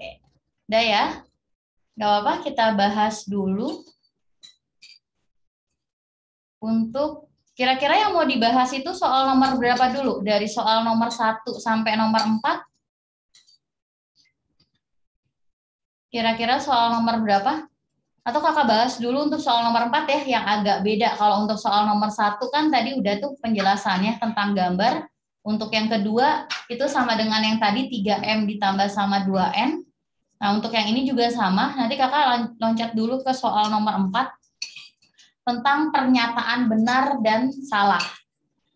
Oke. Udah ya? Gak apa-apa, kita bahas dulu. Untuk kira-kira yang mau dibahas itu soal nomor berapa dulu? Dari soal nomor 1 sampai nomor 4? Kira-kira soal nomor berapa? Atau kakak bahas dulu untuk soal nomor 4 ya, yang agak beda. Kalau untuk soal nomor 1 kan tadi udah tuh penjelasannya tentang gambar. Untuk yang kedua, itu sama dengan yang tadi 3M ditambah sama 2N. Nah, untuk yang ini juga sama. Nanti kakak loncat dulu ke soal nomor 4 tentang pernyataan benar dan salah.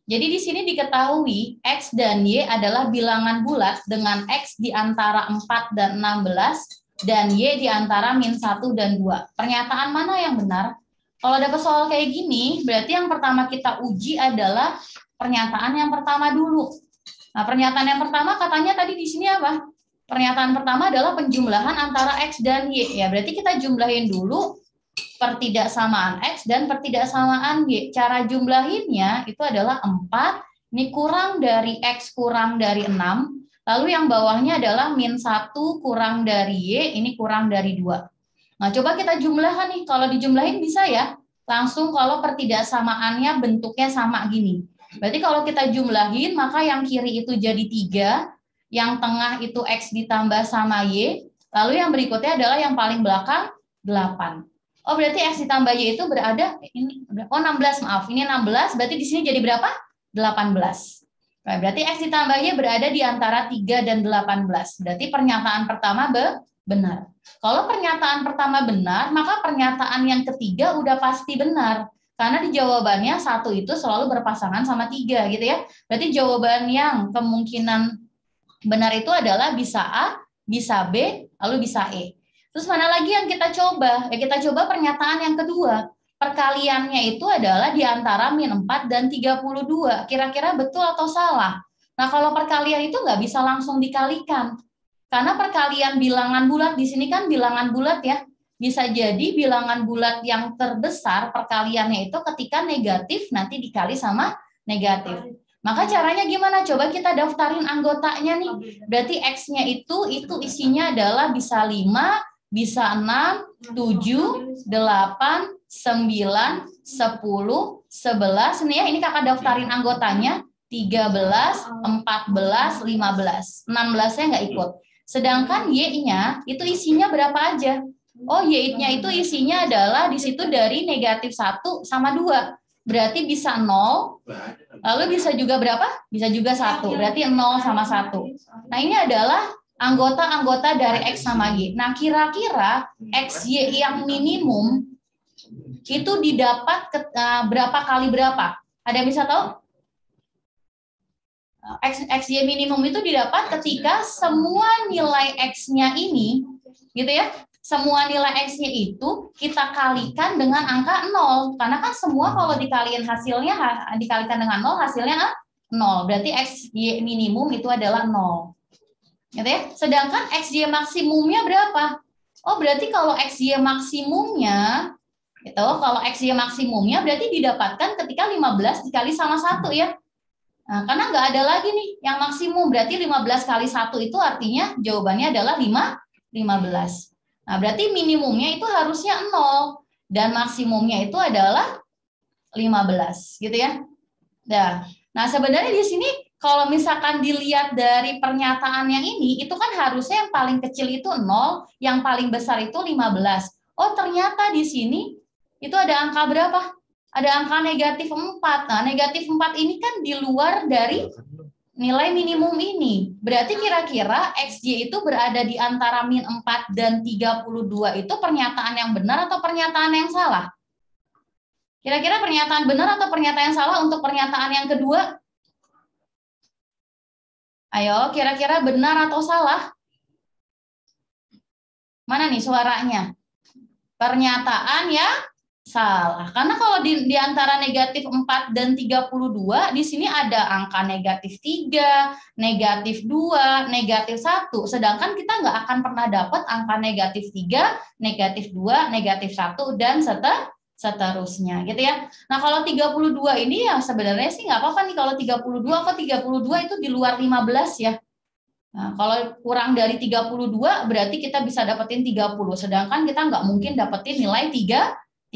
Jadi di sini diketahui X dan Y adalah bilangan bulat dengan X di antara 4 dan 16 dan Y di antara -1 dan 2. Pernyataan mana yang benar? Kalau dapat soal kayak gini, berarti yang pertama kita uji adalah pernyataan yang pertama dulu. Nah, pernyataan yang pertama katanya tadi di sini apa? Pernyataan pertama adalah penjumlahan antara X dan Y. Ya, berarti kita jumlahin dulu pertidaksamaan X dan pertidaksamaan Y. Cara jumlahinnya itu adalah 4, ini kurang dari X kurang dari 6, lalu yang bawahnya adalah -1 kurang dari Y, ini kurang dari 2. Nah, coba kita jumlahkan nih, kalau dijumlahin bisa ya, langsung kalau pertidaksamaannya bentuknya sama gini. Berarti kalau kita jumlahin, maka yang kiri itu jadi 3, yang tengah itu X ditambah sama Y, lalu yang berikutnya adalah yang paling belakang 8. Oh, berarti X ditambah Y itu berada, ini, 16, maaf, ini 16, berarti di sini jadi berapa? 18. Nah, berarti X ditambah Y berada di antara 3 dan 18. Berarti pernyataan pertama benar. Kalau pernyataan pertama benar, maka pernyataan yang ketiga udah pasti benar. Karena di jawabannya 1 itu selalu berpasangan sama 3, gitu ya. Berarti jawaban yang kemungkinan benar itu adalah bisa A, bisa B, lalu bisa E. Terus mana lagi yang kita coba? Ya, kita coba pernyataan yang kedua. Perkaliannya itu adalah di antara -4 dan 32. Kira-kira betul atau salah? Nah, kalau perkalian itu nggak bisa langsung dikalikan. Karena perkalian bilangan bulat di sini kan bilangan bulat ya. Bisa jadi bilangan bulat yang terbesar perkaliannya itu ketika negatif nanti dikali sama negatif. Maka caranya gimana? Coba kita daftarin anggotanya nih. Berarti X-nya itu isinya adalah bisa 5, bisa 6, 7, 8, 9, 10, 11. Ini ya, ini kakak daftarin anggotanya. 13, 14, 15. 16-nya nggak ikut. Sedangkan Y-nya itu isinya berapa aja? Oh, Y-nya itu isinya adalah di situ dari -1 sama 2. Berarti bisa 0, lalu bisa juga berapa? Bisa juga 1, berarti 0 sama 1. Nah, ini adalah anggota-anggota dari X sama Y. Nah, kira-kira XY yang minimum itu didapat berapa kali berapa? Ada yang bisa tahu? XY minimum itu didapat ketika semua nilai X-nya ini, gitu ya, semua nilai X-nya itu kita kalikan dengan angka 0. Karena kan semua kalau dikalikan hasilnya, dikalikan dengan 0, hasilnya 0. Berarti XY minimum itu adalah 0. Gitu ya. Sedangkan XY maksimumnya berapa? Oh, berarti kalau XY maksimumnya, gitu, kalau XY maksimumnya berarti didapatkan ketika 15 dikali sama 1 ya. Nah, karena nggak ada lagi nih yang maksimum, berarti 15 kali 1 itu artinya jawabannya adalah 15. Nah, berarti minimumnya itu harusnya 0 dan maksimumnya itu adalah 15, gitu ya. Nah, sebenarnya di sini kalau misalkan dilihat dari pernyataan yang ini, itu kan harusnya yang paling kecil itu 0, yang paling besar itu 15. Oh, ternyata di sini itu ada angka berapa? Ada angka -4. Nah, -4 ini kan di luar dari nilai minimum ini. Berarti kira-kira XY itu berada di antara -4 dan 32 itu pernyataan yang benar atau pernyataan yang salah? Kira-kira pernyataan benar atau pernyataan yang salah untuk pernyataan yang kedua? Ayo, kira-kira benar atau salah? Mana nih suaranya? Pernyataan yang salah. Karena kalau di antara -4 dan 32, di sini ada angka -3, -2, -1. Sedangkan kita nggak akan pernah dapat angka -3, -2, -1, dan seterusnya, gitu ya. Nah, kalau 32 ini ya sebenarnya sih nggak apa-apa nih kalau 32, kok 32 itu di luar 15 ya. Nah, kalau kurang dari 32 berarti kita bisa dapetin 30. Sedangkan kita nggak mungkin dapetin nilai 30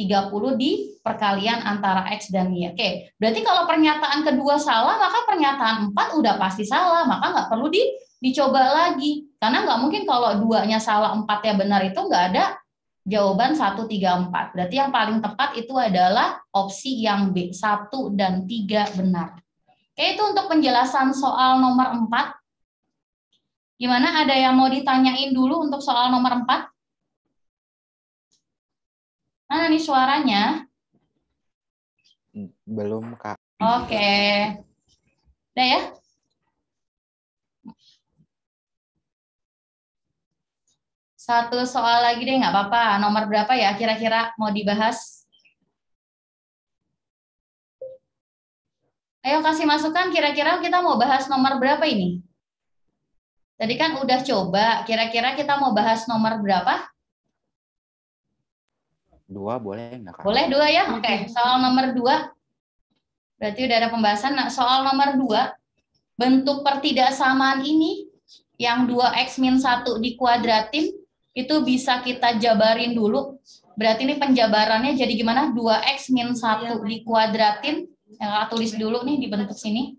di perkalian antara X dan Y. Oke, berarti kalau pernyataan kedua salah, maka pernyataan 4 udah pasti salah. Maka nggak perlu dicoba lagi. Karena nggak mungkin kalau 2-nya salah, 4-nya benar itu nggak ada jawaban 1, 3, 4. Berarti yang paling tepat itu adalah opsi yang B, 1 dan 3 benar. Oke, itu untuk penjelasan soal nomor 4. Gimana, ada yang mau ditanyain dulu untuk soal nomor 4? Mana nih suaranya? Belum, Kak. Oke. Udah ya? Satu soal lagi deh, nggak apa-apa. Nomor berapa ya kira-kira mau dibahas? Ayo kasih masukan, kira-kira kita mau bahas nomor berapa ini? Tadi kan udah coba, kira-kira kita mau bahas nomor berapa? 2 boleh nggak, Kak? Boleh 2 ya? Oke, soal nomor 2. Berarti udah ada pembahasan. Nah, soal nomor 2, bentuk pertidaksamaan ini, yang 2x min 1 dikuadratin, itu bisa kita jabarin dulu. Berarti ini penjabarannya jadi gimana? 2x min 1 dikuadratin. Yang tulis dulu nih di bentuk sini.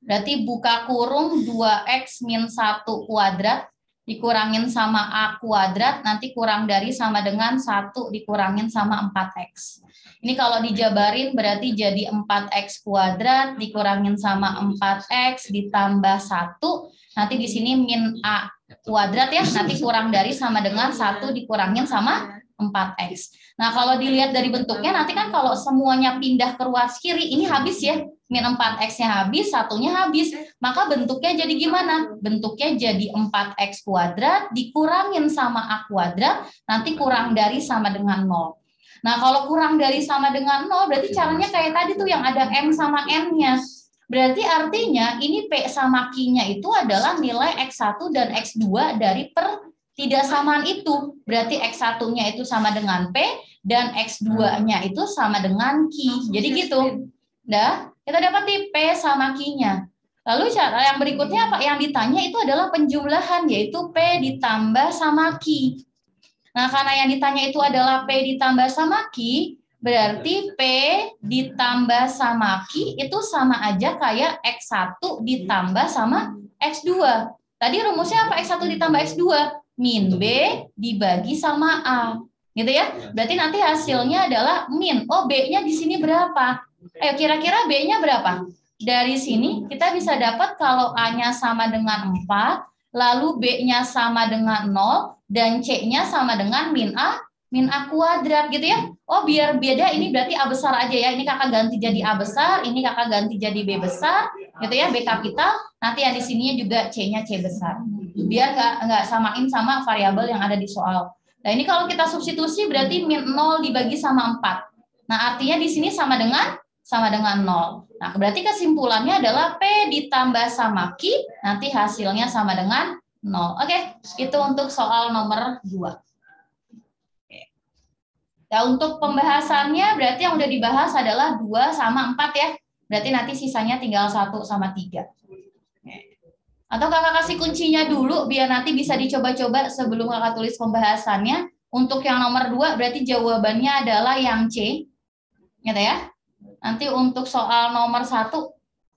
Berarti buka kurung 2x min 1 kuadrat dikurangin sama A kuadrat, nanti kurang dari sama dengan 1 dikurangin sama 4x. Ini kalau dijabarin berarti jadi 4x kuadrat dikurangin sama 4x ditambah 1. Nanti di sini min A kuadrat ya, nanti kurang dari sama dengan 1 dikurangin sama 4x. Nah, kalau dilihat dari bentuknya, nanti kan kalau semuanya pindah ke ruas kiri, ini habis ya. Min 4x-nya habis, satunya habis. Maka bentuknya jadi gimana? Bentuknya jadi 4x kuadrat dikurangin sama A kuadrat, nanti kurang dari sama dengan 0. Nah, kalau kurang dari sama dengan 0, berarti caranya kayak tadi tuh yang ada M sama N-nya. Berarti artinya ini P sama Q-nya itu adalah nilai X1 dan X2 dari pertidaksamaan itu. Berarti X1-nya itu sama dengan P dan X2-nya itu sama dengan Q. Jadi gitu. Dah, kita dapat di P sama Q-nya. Lalu cara yang berikutnya apa? Yang ditanya itu adalah penjumlahan, yaitu P ditambah sama Q. Nah, karena yang ditanya itu adalah P ditambah sama Q, berarti P ditambah sama Q itu sama aja kayak X1 ditambah sama X2. Tadi rumusnya apa? X1 ditambah X2? Min B dibagi sama A. Gitu ya? Berarti nanti hasilnya adalah min. Oh, B-nya di sini berapa? Ayo, kira-kira B-nya berapa? Dari sini kita bisa dapat kalau A-nya sama dengan 4, lalu B-nya sama dengan 0, dan C-nya sama dengan min A kuadrat gitu ya. Oh, biar beda ini berarti A besar aja ya. Ini kakak ganti jadi A besar, ini kakak ganti jadi B besar, gitu ya, B kapital. Nanti yang di sininya juga C-nya C besar. Biar nggak samain sama variabel yang ada di soal. Nah, ini kalau kita substitusi berarti min 0 dibagi sama 4. Nah, artinya di sini sama dengan 0. Nah, berarti kesimpulannya adalah P ditambah sama Q, nanti hasilnya sama dengan 0. Oke, itu untuk soal nomor 2. Nah, untuk pembahasannya berarti yang udah dibahas adalah 2 sama 4 ya. Berarti nanti sisanya tinggal 1 sama 3. Atau kakak kasih kuncinya dulu biar nanti bisa dicoba-coba sebelum kakak tulis pembahasannya. Untuk yang nomor 2 berarti jawabannya adalah yang C. Gitu ya. Nanti untuk soal nomor 1,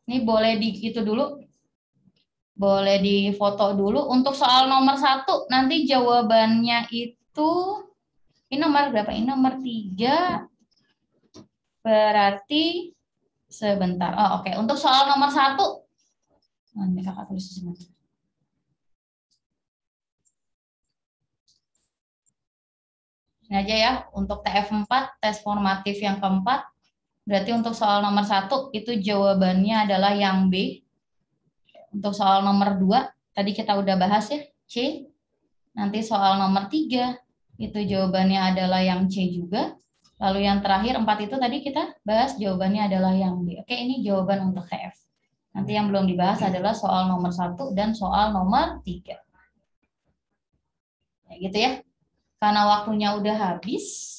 ini boleh itu dulu. Boleh difoto dulu. Untuk soal nomor 1, nanti jawabannya itu, ini nomor berapa? Ini nomor 3. Berarti, sebentar. Oh, oke. Untuk soal nomor 1, ini kakak tulis di sini. Ini aja ya, untuk TF4, tes formatif yang keempat. Berarti untuk soal nomor 1, itu jawabannya adalah yang B. Untuk soal nomor 2, tadi kita udah bahas ya, C. Nanti soal nomor 3, itu jawabannya adalah yang C juga. Lalu yang terakhir 4 itu tadi kita bahas jawabannya adalah yang B. Oke, ini jawaban untuk TF. Nanti yang belum dibahas adalah soal nomor 1 dan soal nomor 3. Ya, gitu ya. Karena waktunya udah habis,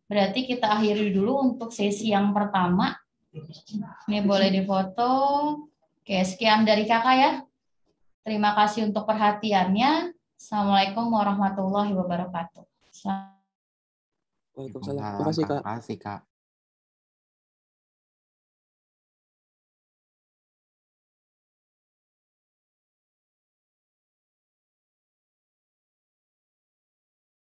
berarti kita akhiri dulu untuk sesi yang pertama. Ini boleh difoto. Oke, sekian dari kakak ya. Terima kasih untuk perhatiannya. Assalamualaikum warahmatullahi wabarakatuh. Waalaikumsalam. Terima kasih, Kak. Terima kasih, Kak.